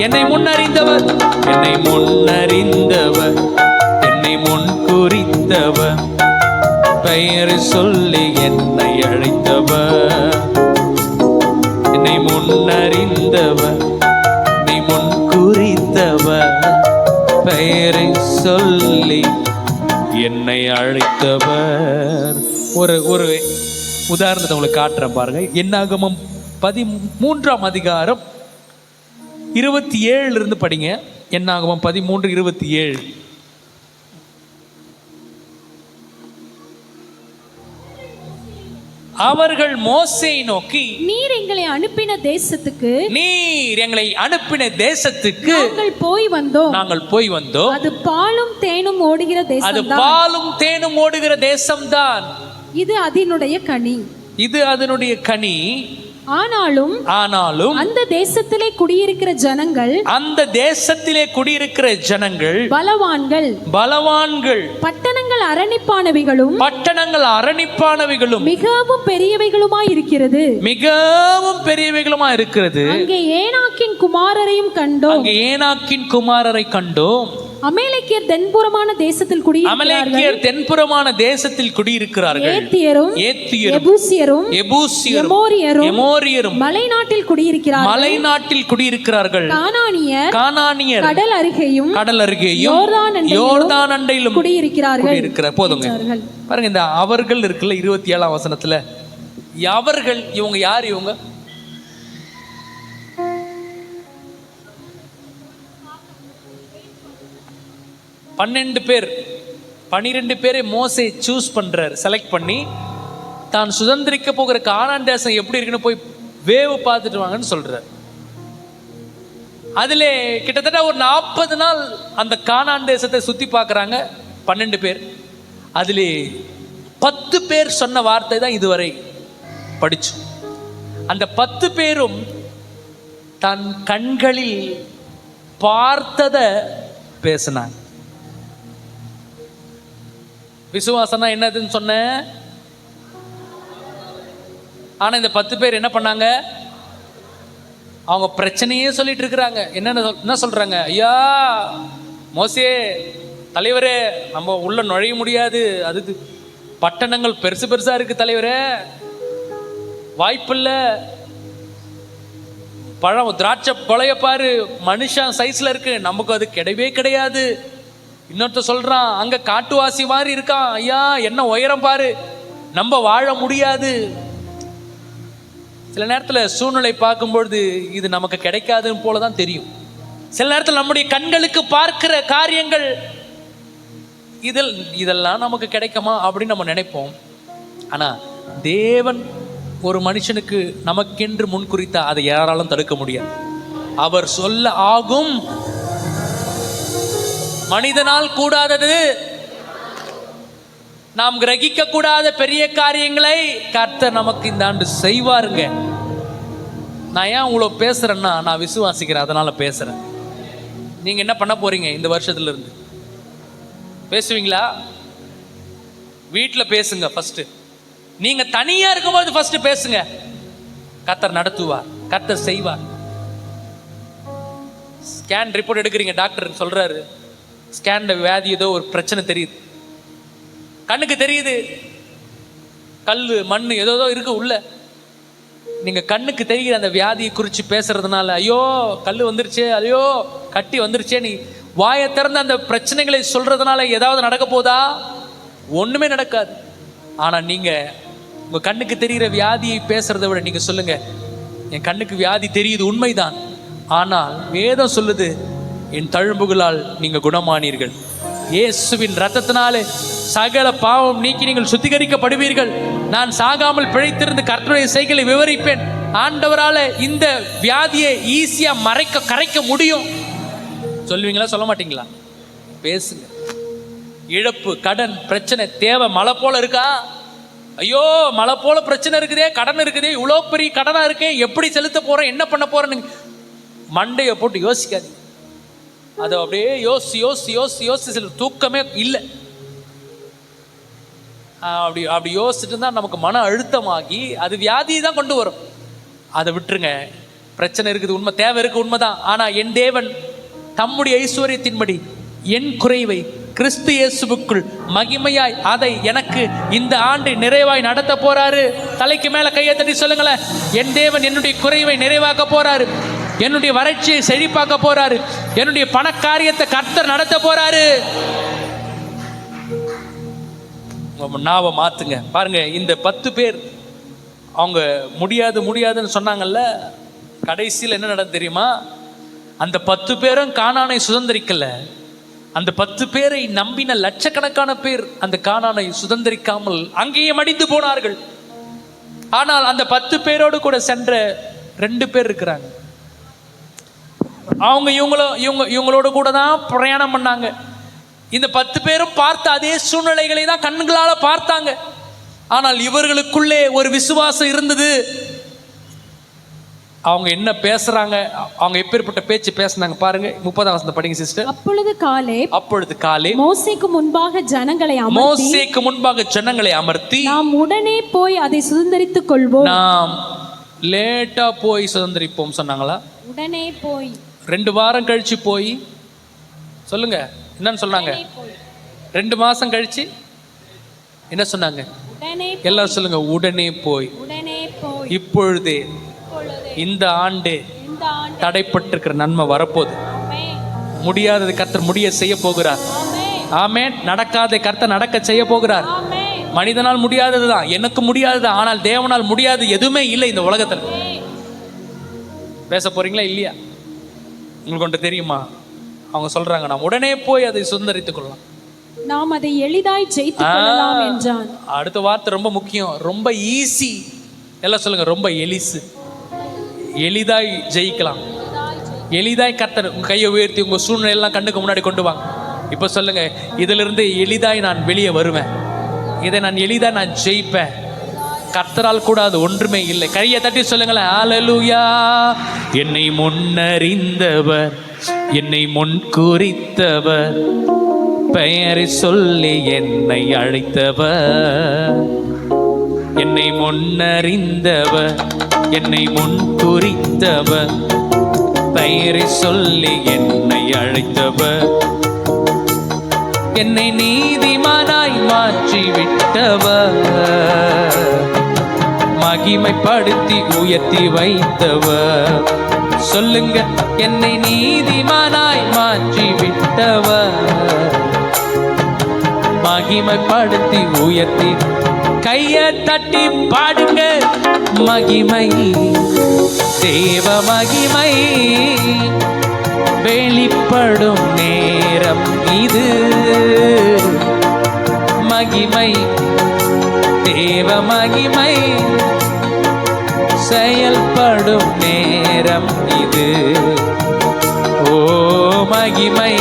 என்னை முன்னறிந்தவர், என்னை முன்னறிந்தவர், என்னை முன் குறித்தவர், பெயர் சொல்லி என்னை அழைத்தவர், என்னை முன்னறிந்தவர், என்னை முன் குறித்தவர், பெயரை சொல்லி என்னை அழைத்தவர். ஒரு உதாரணத்தை உங்களுக்கு காட்டுறேன் பாருங்க. என்னாகமம் 13ஆம் அதிகாரம் 27 இருந்து படிங்க. என்னாகமம் 13:27. அவர்கள் மோசேயை நோக்கி, நீர் எங்களை அனுப்பின தேசத்துக்கு நாங்கள் போய் வந்தோம். அது பாலும் தேனும் ஓடுகிற தேசம்தான். இது அதனுடைய கனி. ஆனாலும் அந்த தேசத்திலே குடியிருக்கிற ஜனங்கள் பலவான்கள், பட்டணங்கள் அரணிப்பானவைகளும் மிகவும் பெரியவைகளுமாய் இருக்கிறது. அங்கே ஏனாக்கின் குமாரரையும் கண்டோம். அமலேக்கியர் தென்புறமான தேசத்தில் குடியிருக்கிறார்கள். ஏத்தியரும் எபூசியரும் எமோரியரும் மலைநாட்டில் குடியிருக்கிறார்கள். கானானியர் கடல் அருகேயும் யோர்தான் அண்டையிலும் குடியிருக்கிறார்கள். போதுங்க பாருங்க, இந்த அவர்கள் இருக்குல்ல 27ஆம் வசனத்துல, அவர்கள் இவங்க யார்? இவங்க 12 பேரை மோசே சூஸ் பண்றார், செலக்ட் பண்ணி தான் சுதந்திரிக்க போகிற கானான் தேசம் எப்படி இருக்குன்னு போய் வேவு பார்த்துட்டு வாங்கன்னு சொல்றார். அதுல கிட்டத்தட்ட ஒரு 40 நாள் அந்த கானான் தேசத்தை சுத்தி பார்க்கறாங்க 12 பேர். அதுல 10 பேர் சொன்ன வார்த்தை தான் இதுவரை படிச்சோம். அந்த 10 பேரும் தன் கண்களில் பார்த்தத பேசினாங்க. விசுவாசம்னா என்னதுன்னு சொன்னேன். ஆனா இந்த 10 பேர் என்ன பண்ணாங்க? அவங்க பிரச்சனையே சொல்லிட்டு இருக்கிறாங்க. என்ன சொல்றாங்க? ஐயா மோசே தலைவரே, நம்ம உள்ள நுழைய முடியாது, அது பட்டணங்கள் பெருசா இருக்கு தலைவரே, வாய்ப்பில்லை. பழம் திராட்சை கொலைய பாரு, மனுஷன் சைஸ்ல இருக்கு, நமக்கு அது கிடையவே கிடையாது. இன்னொருத்த சொல்றான், அங்க காட்டுவாசி மாதிரி இருக்கான், ஐயா என்ன உயரம் பாரு, நம்ம வாழ முடியாது. சில நேரத்துல சூழ்நிலை பார்க்கும்பொழுது இது நமக்கு கிடைக்காதுன்னு போலதான் தெரியும். சில நேரத்தில் நம்முடைய கண்களுக்கு பார்க்கிற காரியங்கள் இதெல்லாம் நமக்கு கிடைக்குமா அப்படின்னு நம்ம நினைப்போம். ஆனா தேவன் ஒரு மனுஷனுக்கு நமக்கென்று முன்குறித்தா அதை யாராலும் தடுக்க முடியாது. அவர் சொல்ல ஆகும். மனிதனால் கூடாதது, நாம் கிரகிக்க கூடாத பெரிய காரியங்களை கர்த்தர் நமக்கு இந்த ஆண்டு செய்வாருங்க. நான் ஏன் இவ்வளவு பேசுறேன்னா, நான் விசுவாசிக்கிறேன், அதனால பேசுறேன். நீங்க என்ன பண்ண போறீங்க இந்த வருஷத்துல இருந்து? பேசுவீங்களா? வீட்டுல பேசுங்க ஃபர்ஸ்ட். நீங்க தனியா இருக்கும்போது ஃபர்ஸ்ட் பேசுங்க. கர்த்தர் நடத்துவார், கர்த்தர் செய்வார். ஸ்கேன் ரிப்போர்ட் எடுக்கிறீங்க, டாக்டர் சொல்றாரு ஸ்கேன்ல வியாதி ஏதோ ஒரு பிரச்சனை தெரியுது, கண்ணுக்கு தெரியுது, கல்லு மண்ணு ஏதோ இருக்கு உள்ள. நீங்க கண்ணுக்கு தெரிகிற அந்த வியாதியை குறித்து பேசுறதுனால ஐயோ கல்லு வந்துருச்சே, ஐயோ கட்டி வந்துருச்சே, நீ வாயை திறந்த அந்த பிரச்சனைகளை சொல்றதுனால ஏதாவது நடக்க போதா? ஒண்ணுமே நடக்காது. ஆனா நீங்க உங்க கண்ணுக்கு தெரிகிற வியாதியை பேசுறதை விட நீங்க சொல்லுங்க, என் கண்ணுக்கு வியாதி தெரியுது, உண்மைதான், ஆனால் வேதம் சொல்லுது என் தழும்புகளால் நீங்க குணமானீர்கள், இயேசுவின் இரத்தத்தினாலே சகல பாவம் நீக்கி நீங்கள் சுத்திகரிக்கப்படுவீர்கள், நான் சாகாமல் பிழைத்திருந்து கர்த்தருடைய செய்கைகளை விவரிப்பேன், ஆண்டவரால இந்த வியாதியை ஈஸியா கரைக்க முடியும். சொல்லுவீங்களா சொல்ல மாட்டீங்களா? பேசுங்க. இழப்பு, கடன், பிரச்சனை, தேவை மழை போல இருக்கா? ஐயோ மழை போல பிரச்சனை இருக்குதே, கடன் இருக்குதே, இவ்வளோ பெரிய கடனா இருக்கே, எப்படி செலுத்த போறேன், என்ன பண்ண போறேன்னு மண்டையை போட்டு யோசிக்காதீங்க. அதை அப்படியே யோசிச்சு சில தூக்கமே இல்லை. அப்படி யோசிச்சுட்டு இருந்தால் நமக்கு மன அழுத்தமாகி அது வியாதியை தான் கொண்டு வரும். அதை விட்டுருங்க. பிரச்சனை இருக்குது, உண்மை, தேவை இருக்குது, உண்மைதான். ஆனால் என் தேவன் தம்முடைய ஐஸ்வர்யத்தின்படி என் குறைவை கிறிஸ்து இயேசுவுக்குள் மகிமையாய் அதை எனக்கு இந்த ஆண்டு நிறைவாய் நடத்த போறாரு. தலைக்கு மேல கையை தட்டி சொல்லுங்களேன், என் தேவன் என்னுடைய குறைவை நிறைவாக்க போறாரு, என்னுடைய வறட்சியை செழிப்பாக்க போறாரு, என்னுடைய பணக்காரியத்தை கர்த்தர் நடத்த போறாரு. நாவை மாத்துங்க. பாருங்க, இந்த 10 பேர் அவங்க முடியாதுன்னு சொன்னாங்கல்ல, கடைசியில் என்ன நடந்து தெரியுமா? அந்த 10 பேரும் கானானை சுதந்திரிக்கல. அந்த 10 பேரை நம்பின லட்சக்கணக்கான பேர் அந்த கானானை சுதந்திரிக்காமல் அங்கேயே மடிந்து போனார்கள். ஆனால் அந்த 10 பேரோடு கூட சென்ற 2 பேர் இருக்கிறாங்க. அவங்க இவங்களோட கூட தான் பிரயாணம் பண்ணாங்க. இந்த 10 பேரும் பார்த்த அதே சூழ்நிலைகளை தான் கண்களால பார்த்தாங்க. ஆனால் இவர்களுக்குள்ளே ஒரு விசுவாசம் இருந்தது. அவங்க என்ன பேசுறாங்க, அவங்க எப்பேற்பட்ட பேச்சு பேசுனாங்க பாருங்க. 30ஆம் வசனத்தை படிங்க சிஸ்டர். அப்பொழுது காலேப் மோசேக்கு முன்பாக ஜனங்களை அமர்த்தி நாம் உடனே போய் அதை சுதந்தரித்துக் கொள்வோம், நாம் லேட்டா போய் சுதந்தரிப்போம் சொன்னாங்களா? உடனே போய் 2 வாரம் கழிச்சு போய் சொல்லுங்க என்னன்னு சொன்னாங்க. 2 மாசம் கழிச்சு என்ன சொன்னாங்க? எல்லாரும் சொல்லுங்க, உடனே போய். இப்பொழுதே இந்த ஆண்டு தடைப்பட்டிருக்கிற நன்மை வரப்போகுது. முடியாதது கர்த்தர் முடிய செய்ய போகிறார். ஆமென். நடக்காத கர்த்தர் நடக்க செய்ய போகிறார். மனிதனால் முடியாததுதான், எனக்கு முடியாதது, ஆனால் தேவனால் முடியாது எதுவுமே இல்லை இந்த உலகத்தில். பேச போறீங்களா இல்லையா? உங்களுக்கு ஒன்று தெரியுமா? அவங்க சொல்றாங்க, நாம் உடனே போய் அதை சுதந்தரித்துக் கொள்ளலாம், நாம் அதை எளிதாய் ஜெயித்துக் கொள்ளலாம் என்றான். அடுத்த வார்த்தை ரொம்ப முக்கியம், ரொம்ப ஈஸி. எல்லாம் சொல்லுங்க, ரொம்ப எலிசு. எளிதாய் ஜெயிக்கலாம், எளிதாய் கர்த்தர். உங்க கையை உயர்த்தி உங்க சூழ்நிலை எல்லாம் கண்ணுக்கு முன்னாடி கொண்டு வாங்க. இப்ப சொல்லுங்க, இதிலிருந்து எளிதாய் நான் வெளியே வருவேன், இதை நான் எளிதாய் நான் ஜெயிப்பேன். கர்த்தரால் கூட அது ஒன்றுமே இல்லை. கையை தட்டி சொல்லுங்களேன், ஹல்லேலூயா. என்னை முன்னறிந்தவர், என்னை முன் குறித்தவர், பெயரை சொல்லி என்னை அழைத்தவர். என்னை முன்னறிந்தவர், என்னை முன் குறித்தவர், பெயரை சொல்லி என்னை அழைத்தவர். என்னை நீதிமானாய் மாற்றி விட்டவர், மகிமைப்படுத்தி உயர்த்தி வைத்தவர். சொல்லுங்க, என்னை நீதிமானாய் மாற்றி விட்டவர், மகிமைப்படுத்தி உயர்த்தி. கையை தட்டி பாடுங்க, மகிமை, தேவ மகிமை வெளிப்படும் நேரம் இது. மகிமை, தேவ மகிமை செயல்படும் நேரம் இது. ஓ மகிமை,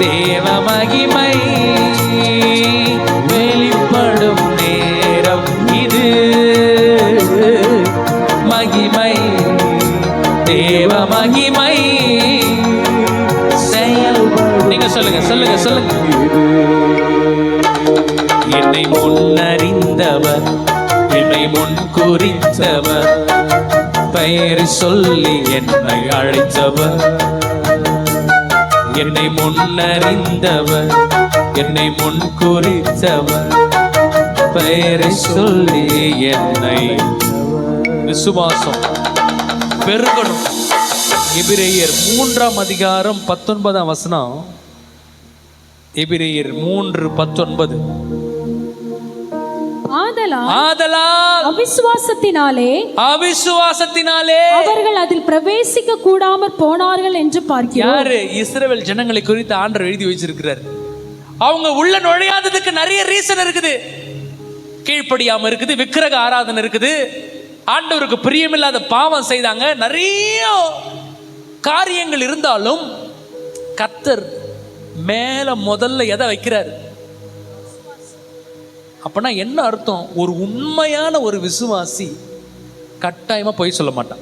தேவ மகிமை வெளிப்படும் நேரம் இது. மகிமை, தேவ மகிமை செயல்படும். நீங்க சொல்லுங்க, சொல்லுங்க, சொல்லுங்க. என்னை முன்னறிந்தவர், என்னை முன் குறித்தவர், பெயர் சொல்லி என்னை அழைத்தவர். என்னை முன்னறிந்தவர், என்னை முன் குறித்தவர், பெயரை சொல்லி என்னை. விசுவாசம் பெருகணும். எபிரேயர் 3ஆம் அதிகாரம் 19ஆம் வசனம். எபிரேயர் 3:19. ஆதலால் அவிசுவாசத்தினாலே அவர்கள் அதில் பிரவேசிக்க கூடாமற் போனார்கள் என்று பார்க்கிறோம். யாரு? இஸ்ரவேல் ஜனங்களை குறித்து ஆண்டவர் எழுதி வச்சிருக்கிறார். அவங்க உள்ள நுழையாததுக்கு நிறைய ரீசன் இருக்குது. கீழ்ப்படியாம இருக்குது, விக்கிரக ஆராதனை இருக்குது, ஆண்டவருக்கு பிரியமில்லாத பாவம் செய்தாங்க, நிறைய காரியங்கள் இருந்தாலும் கர்த்தர் மேல முதல்ல எதை வைக்கிறார்? அப்பனா என்ன அர்த்தம்? ஒரு உண்மையான ஒரு விசுவாசி கட்டாயமா பொய் சொல்ல மாட்டான்.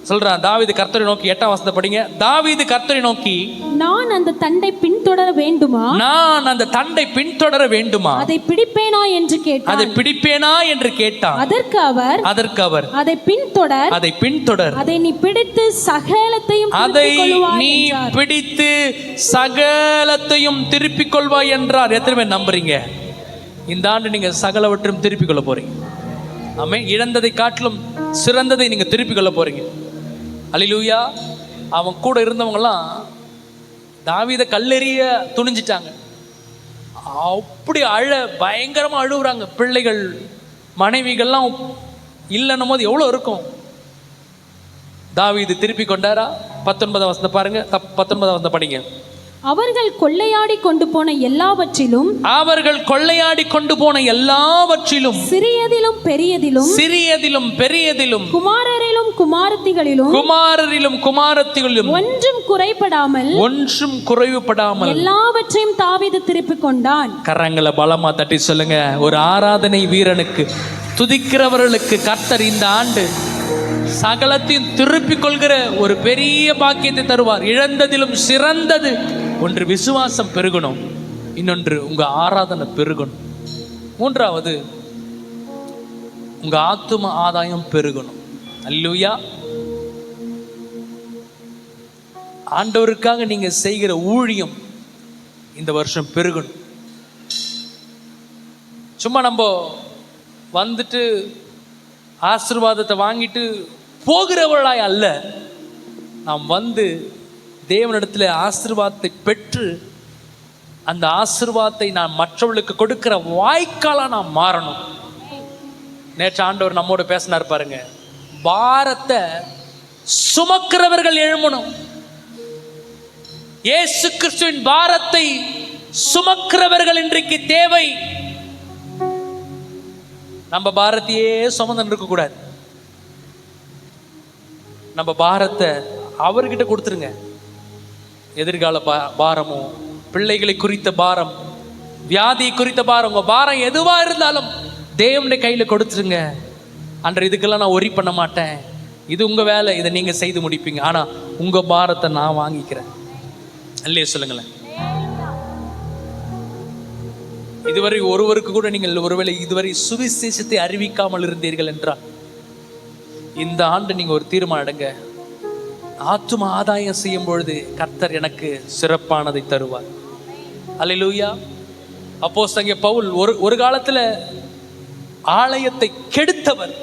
சொல்றான். தாவீது கர்த்தரை நோக்கி, 8ஆம் வசனத்தை படிங்க. தாவீது கர்த்தரை நோக்கி, நான் அந்த தண்டை பின்தொடர வேண்டுமா? நான் அந்த தண்டை பின்தொடர வேண்டுமா? அதை பிடிப்பேனா என்று கேட்டான். அதை பிடிப்பேனா என்று கேட்டான். அதற்கு அவர் அதை பின்தொடர், அதை நீ பிடித்து சகலத்தையும் அதை திருப்பிக் கொள்வாய் நீ என்றார். பிடித்து சகலத்தையும் திருப்பிக் கொள்வாய் என்றார். எத்தனை பேர் நம்புறீங்க? இந்த ஆண்டு நீங்க சகலவற்றையும் திருப்பிக் கொள்ள போறீங்க. ஆமென். இழந்ததை காட்டிலும் சிறந்ததை நீங்க திருப்பிக் கொள்ள போறீங்க. அல்லேலூயா. அவன் கூட இருந்தவங்கலாம் தாவீதை கல்லெறிய துணிஞ்சிட்டாங்க. அப்படி பயங்கரமா அழுகுறாங்க. பிள்ளைகள் மனைவிகள்லாம் இல்லைன்னும் போது எவ்வளோ இருக்கும். தாவீது திருப்பி கொண்டாரா? 19ஆம் வசனத்தை பாருங்க. 19ஆம் வசனத்தை படிங்க. அவர்கள் கொள்ளையாடி கொண்டு போன எல்லாவற்றிலும் சிறியதிலும் பெரியதிலும் குமாரரிலும் குமாரத்திகளிலும் ஒன்றும் குறைவுபடாமல் எல்லாவற்றையும் தாவீது திருப்பிக் கொண்டான். கரங்களை பலமா தட்டி சொல்லுங்க. ஒரு ஆராதனை வீரனுக்கு, துதிக்கிறவர்களுக்கு கர்த்தர் இந்த ஆண்டு சகலத்தையும் திருப்பிக் கொள்கிற ஒரு பெரிய பாக்கியத்தை தருவார். இழந்ததிலும் சிறந்தது. ஒன்று விசுவாசம் பெருகணும், இன்னொன்று உங்க ஆராதனை பெருகணும், மூன்றாவது உங்க ஆத்தும ஆதாயம் பெருகணும். அல்லேலூயா. ஆண்டவருக்காக நீங்க செய்கிற ஊழியம் இந்த வருஷம் பெருகணும். சும்மா நம்ம வந்துட்டு ஆசீர்வாதத்தை வாங்கிட்டு போகிறவர்களாய் அல்ல, நாம் வந்து தேவனிடத்தில் ஆசீர்வாதத்தை பெற்று அந்த ஆசீர்வாதத்தை நான் மற்றவர்களுக்கு கொடுக்கிற வாய்க்காலா நாம் மாறணும். நேற்று ஆண்டவர் நம்மோடு பேசினார் பாருங்க. பாரத்தை சுமக்கிறவர்கள் எழும்பணும். இயேசு கிறிஸ்துவின் பாரத்தை சுமக்கிறவர்கள் இன்றைக்கு தேவை. நம்ம பாரத்தையே சுமந்து இருக்க கூடாது. நம்ம பாரத்தை அவர்கிட்ட கொடுத்துருங்க. எதிர்கால பாரமோ, பிள்ளைகளை குறித்த பாரம், வியாதியை குறித்த பாரம், உங்க பாரம் எதுவா இருந்தாலும் தேவனுடைய கையில கொடுத்துருங்க. அன்று இதுக்கெல்லாம் நான் ஒரி பண்ண மாட்டேன், இது உங்க வேலை, இதை நீங்க செய்து முடிப்பீங்க, ஆனா உங்க பாரத்தை நான் வாங்கிக்கிறேன். இல்லையே சொல்லுங்களேன். இதுவரை ஒருவருக்கு கூட நீங்கள் ஒருவேளை இதுவரை சுவிசேஷத்தை அறிவிக்காமல் இருந்தீர்கள் என்றால் இந்த ஆண்டு நீங்க ஒரு தீர்மானம் எடுங்க. ஆத்தும ஆதாயம் செய்யும் பொழுது கர்த்தர் எனக்கு சிறப்பானதை தருவார். அல்லேலூயா. அப்போஸ்தலனாகிய பவுல் ஒரு காலத்துல ஆலயத்தை கெடுத்தவர்,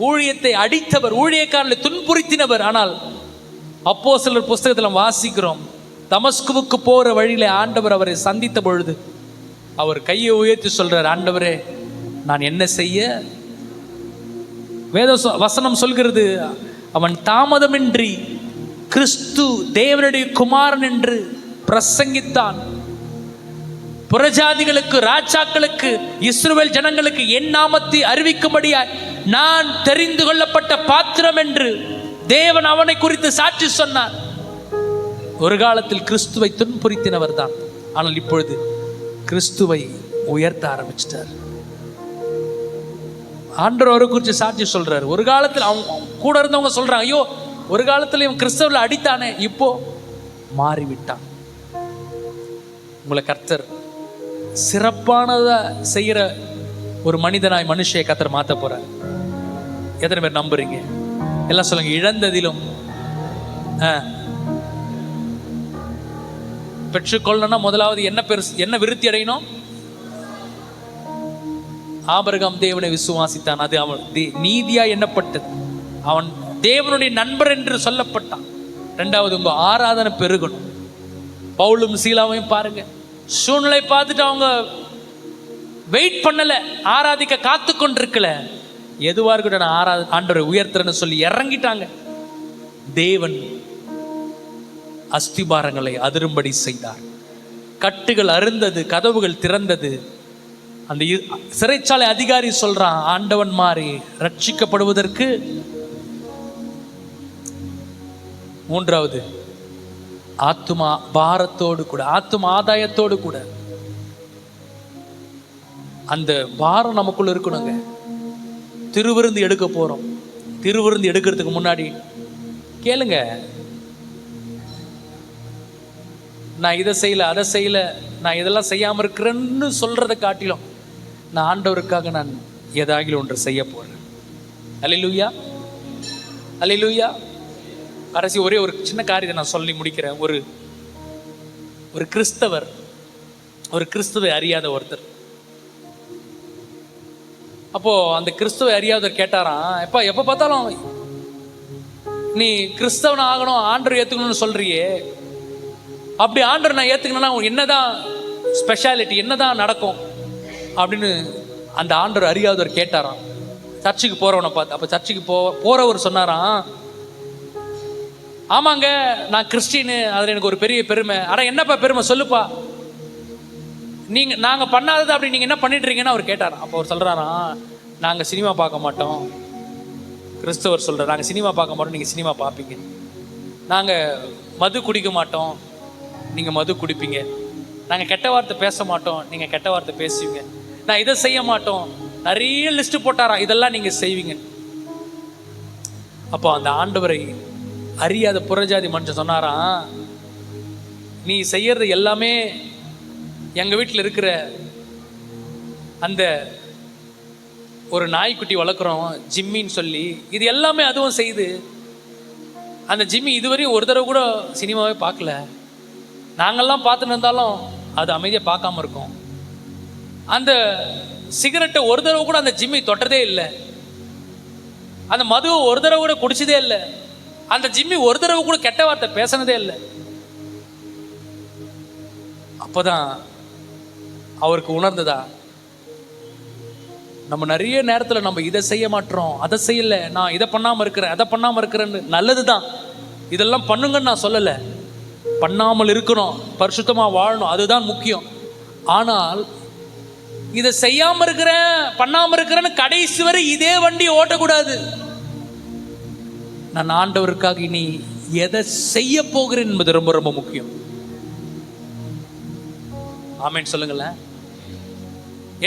ஊழியத்தை அடித்தவர், ஊழியக்காரர்களை துன்புறுத்தினவர். ஆனால் அப்போஸ்தலர் புஸ்தகத்தில் வாசிக்கிறோம், தமஸ்குவுக்கு போற வழியில ஆண்டவர் அவரை சந்தித்த பொழுது அவர் கையை உயர்த்தி சொல்றார், ஆண்டவரே நான் என்ன செய்ய? வேத வசனம் சொல்கிறது, அவன் தாமதமின்றி கிறிஸ்து தேவனுடைய குமாரன் என்று பிரசங்கித்தான். புறஜாதிகளுக்கு, ராஜாக்களுக்கு, இஸ்ரவேல் ஜனங்களுக்கு என் நாமத்தை அறிவிக்கும்படியாய் நான் தெரிந்து கொள்ளப்பட்ட பாத்திரம் என்று தேவன் அவனை குறித்து சாட்சி சொன்னார். ஒரு காலத்தில் கிறிஸ்துவை துன்புறுத்தினவர் தான், ஆனால் இப்பொழுது கிறிஸ்துவை உயர்த்த ஆரம்பிச்சிட்டார். ஆண்டவர் அவரை குறித்து சாட்சி சொல்றாரு. ஒரு காலத்தில் அவங்க கூட இருந்தவங்க சொல்றாங்க, ஐயோ ஒரு காலத்தில் இவன் கிறிஸ்தவர்களை அடித்தானே, இப்போ மாறிவிட்டான். உங்களை கர்த்தர் சிறப்பானதா செய்கிற ஒரு மனிதனாய், மனுஷியை கர்த்தர் மாத்த போறார். எத்தனை பேர் நம்புறீங்க? எல்லாம் சொல்லுங்க. இழந்ததிலும் பெற்றுக்கொள்ளணும்னா முதலாவது என்ன விருத்தி அடையணும்? ஆபிரகாம் தேவனை விசுவாசித்தான், அது அவன் நீதியா எண்ணப்பட்டது, அவன் தேவனுடைய நண்பர் என்று சொல்லப்பட்டான். இரண்டாவது உங்க ஆராதனை பெருகணும். பவுலும் சீலாவையும் பாருங்க, சூழ்நிலை பார்த்துட்டு அவங்க வெயிட் பண்ணல, ஆராதிக்க காத்து கொண்டிருக்கல, எதுவா இருக்கட்டும் நான் ஆண்டவரை உயர்த்துறேன்னு சொல்லி இறங்கிட்டாங்க. தேவன் அஸ்திபாரங்களை அதிரும்படி செய்தார். கட்டுகள் அருந்தது, கதவுகள் திறந்தது. அந்த சிறைச்சாலை அதிகாரி சொல்றான், ஆண்டவன் மாறி ரட்சிக்கப்படுவதற்கு மூன்றாவது ஆத்துமா பாரத்தோடு கூட, ஆத்தும ஆதாயத்தோடு கூட அந்த பாரம் நமக்குள்ள இருக்கணுங்க. திருவிருந்து எடுக்க போறோம், திருவிருந்து எடுக்கிறதுக்கு முன்னாடி கேளுங்க, நான் இதை செய்யலை அதை செய்யலை, நான் இதெல்லாம் செய்யாமல் இருக்கிறேன்னு சொல்கிறத காட்டிலும் நான் ஆண்டவருக்காக நான் ஏதாகிலும் ஒன்று செய்ய போகிறேன். அல்லேலூயா, அல்லேலூயா. கடைசி ஒரே ஒரு சின்ன காரியத்தை நான் சொல்லி முடிக்கிறேன். ஒரு கிறிஸ்தவர், ஒரு கிறிஸ்துவை அறியாத ஒருத்தர். அப்போது அந்த கிறிஸ்துவை அறியாதவர் கேட்டாராம், எப்போ பார்த்தாலும் நீ கிறிஸ்தவன் ஆகணும், ஆண்டவர் ஏற்றுக்கணும்னு சொல்கிறியே, அப்படி ஆண்டவர் நான் ஏற்றுக்கணும்னா என்னதான் ஸ்பெஷாலிட்டி, என்னதான் நடக்கும் அப்படின்னு அந்த ஆண்டவர் அறியாதவர் கேட்டாராம். சர்ச்சுக்கு போகிறவனை பார்த்து. அப்போ சர்ச்சுக்கு போகிறவர் சொன்னாராம், ஆமாங்க நான் கிறிஸ்டின்னு, அதில் எனக்கு ஒரு பெரிய பெருமை. ஆனால் என்னப்பா பெருமை சொல்லுப்பா, நாங்கள் பண்ணாதது அப்படி நீங்கள் என்ன பண்ணிட்டுருக்கீங்கன்னு அவர் கேட்டாராம். அப்போ அவர் சொல்கிறாராம், நாங்கள் சினிமா பார்க்க மாட்டோம். கிறிஸ்தவர் சொல்கிறார், நாங்கள் சினிமா பார்க்க மாட்டோம், நீங்கள் சினிமா பார்ப்பீங்க. நாங்கள் மது குடிக்க மாட்டோம், நீங்கள் மது குடிப்பீங்க. நாங்கள் கெட்ட வார்த்தை பேச மாட்டோம், நீங்கள் கெட்ட வார்த்தை பேசுவீங்க. நான் இதை செய்ய மாட்டோம், நிறைய லிஸ்ட்டு போட்டாராம், இதெல்லாம் நீங்கள் செய்வீங்க. அப்போ அந்த ஆண்டவரை அறியாத புறஜாதி மனுஷன் சொன்னாராம், நீ செய்யறது எல்லாமே எங்கள் வீட்டில் இருக்கிற அந்த ஒரு நாய்க்குட்டி வளர்க்குறோம் ஜிம்மின்னு சொல்லி, இது எல்லாமே அதுவும் செய்து. அந்த ஜிம்மி இதுவரையும் ஒரு தடவை கூட சினிமாவே பார்க்கல. நாங்கள்லாம் பார்த்துட்டு இருந்தாலும் அது அமைதியாக பார்க்காம இருக்கோம். அந்த சிகரெட்டை ஒரு தடவை கூட அந்த ஜிம்மி தொட்டதே இல்லை. அந்த மதுவை ஒரு தடவை கூட குடிச்சதே இல்லை. அந்த ஜிம்மி ஒரு தடவை கூட கெட்ட வார்த்தை பேசினதே இல்லை. அப்போதான் அவருக்கு உணர்ந்ததா, நம்ம நிறைய நேரத்தில் நம்ம இதை செய்ய மாட்டோம், அதை செய்யலை, நான் இதை பண்ணாமல் இருக்கிறேன், அதை பண்ணாமல் இருக்கிறேன்னு. நல்லது தான், இதெல்லாம் பண்ணுங்கன்னு நான் சொல்லலை, பண்ணாமல் இருக்கணும், பரிசுத்தமாக வாழணும், அதுதான் முக்கியம். ஆனால் இதை செய்யாமல் இருக்கிறேன் பண்ணாமல் இருக்கிறேன்னு கடைசி வரை இதே வண்டி ஓட்டக்கூடாது. நான் ஆண்டவருக்காக இனி எதை செய்ய போகிறேன் என்பது ரொம்ப ரொம்ப முக்கியம். ஆமென் சொல்லுங்களேன்.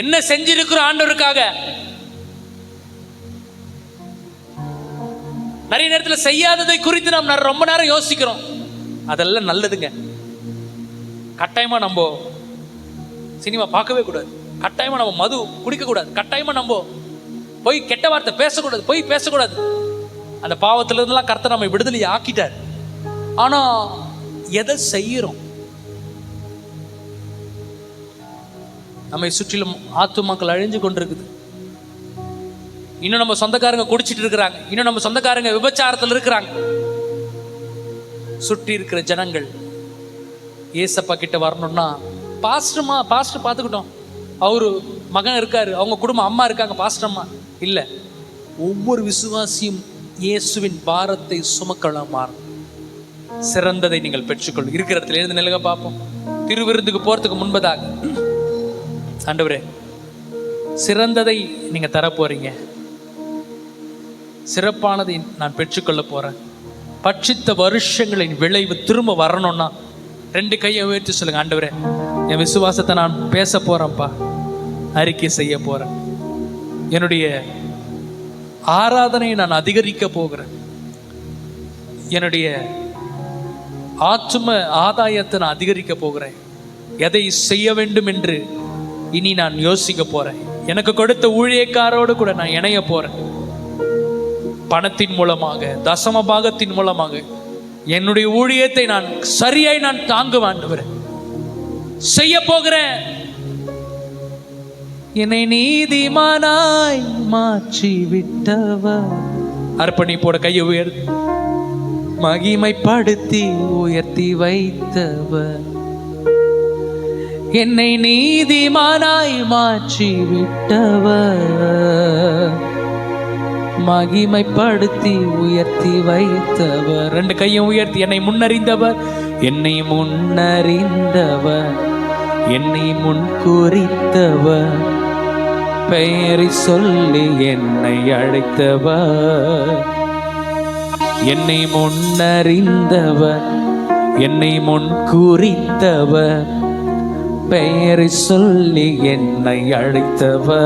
என்ன செஞ்சிருக்கிறோம் ஆண்டவருக்காக? நிறைய நேரத்தில் செய்யாததை குறித்து நாம் ரொம்ப நேரம் யோசிக்கிறோம். அதெல்லாம் நல்லதுங்க. கட்டாயமா நம்ம சினிமா பார்க்கவே கூடாது, கட்டாயமா நம்ம மது குடிக்க கூடாது, கட்டாயமா நம்ம போய் கெட்ட வார்த்தை பேசக்கூடாது, போய் பேசக்கூடாது. அந்த பாவத்துல இருந்தெல்லாம் கர்த்தர் நம்ம விடுதலை ஆக்கிட்டார். ஆனா எதை செய்யறோம்? நம்மை சுற்றிலும் ஆத்துமாக்கள் அழிஞ்சு கொண்டிருக்குது. இன்னும் நம்ம சொந்தக்காரங்க குடிச்சிட்டு இருக்கிறாங்க, இன்னும் நம்ம சொந்தக்காரங்க விபச்சாரத்தில் இருக்கிறாங்க. சுற்றி இருக்கிற ஜனங்கள் ஏசப்பா கிட்ட வரணும்னா, பாஸ்டர் பார்த்துக்கிட்டோம், அவரு மகன் இருக்காரு, அவங்க குடும்பம் அம்மா இருக்காங்க, பாஸ்டர் அம்மா இல்லை. ஒவ்வொரு விசுவாசியும் இயேசுவின் பாரத்தை சுமக்கலாம். சிறந்ததை நீங்கள் பெற்றுக்கொள்ளும். இருக்கிற இடத்துல எழுந்து நிலங்க பார்ப்போம். திருவிருந்துக்கு போறதுக்கு முன்பதாக, ஆண்டவரே சிறந்ததை நீங்க தர போறீங்க, சிறப்பானதை நான் பெற்றுக்கொள்ள போறேன். பட்சித்த வருஷங்களின் விளைவு திரும்ப வரணும்னா 2 கையை உயர்த்தி சொல்லுங்க, ஆண்டவரே என் விசுவாசத்தை நான் பேச போறேன்ப்பா, அறிக்கை செய்ய போறேன், என்னுடைய ஆராதனையை நான் அதிகரிக்க போகிறேன், என்னுடைய ஆத்தும ஆதாயத்தை நான் அதிகரிக்க போகிறேன், எதை செய்ய வேண்டும் என்று இனி நான் யோசிக்க போறேன், எனக்கு கொடுத்த ஊழியக்காரோடு கூட நான் இணைய போறேன், பணத்தின் மூலமாக தசம பாகத்தின் மூலமாக என்னுடைய ஊழியத்தை நான் சரியாய் நான் தாங்குவேன், செய்ய போகிறேன். என்னை நீதிமானாய் மாற்றி விட்டவர், அர்ப்பணிப்போட கையை உயர்த்தி மகிமைப்படுத்தி உயர்த்தி வைத்தவர், என்னை நீதிமானாய் மாற்றி விட்டவர், மகிமைப்படுத்தி உயர்த்தி வைத்தவர். 2 கையும் உயர்த்தி, என்னை முன்னறிந்தவர், என்னை முன்னறிந்தவர், என்னை முன் குறித்தவர், பெயரை சொல்லி என்னை அழைத்தவர், என்னை முன்னறிந்தவர், என்னை முன் குறித்தவர், பெயரை சொல்லி என்னை அழைத்தவர்,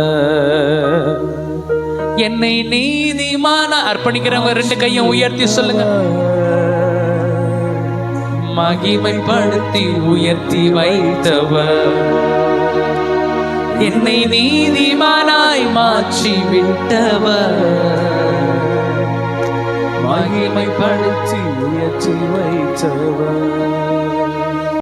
என்னை நீதிமான அர்ப்பணிக்கிறவங்க 2 கையும் உயர்த்தி சொல்லுங்க. மகிமைப்படுத்தி உயர்த்தி வைத்தவர், என்னை நீதிமானாய் மாற்றி விட்டவர், மகிமைப்படுத்தி உயர்த்தி வைத்தவர்.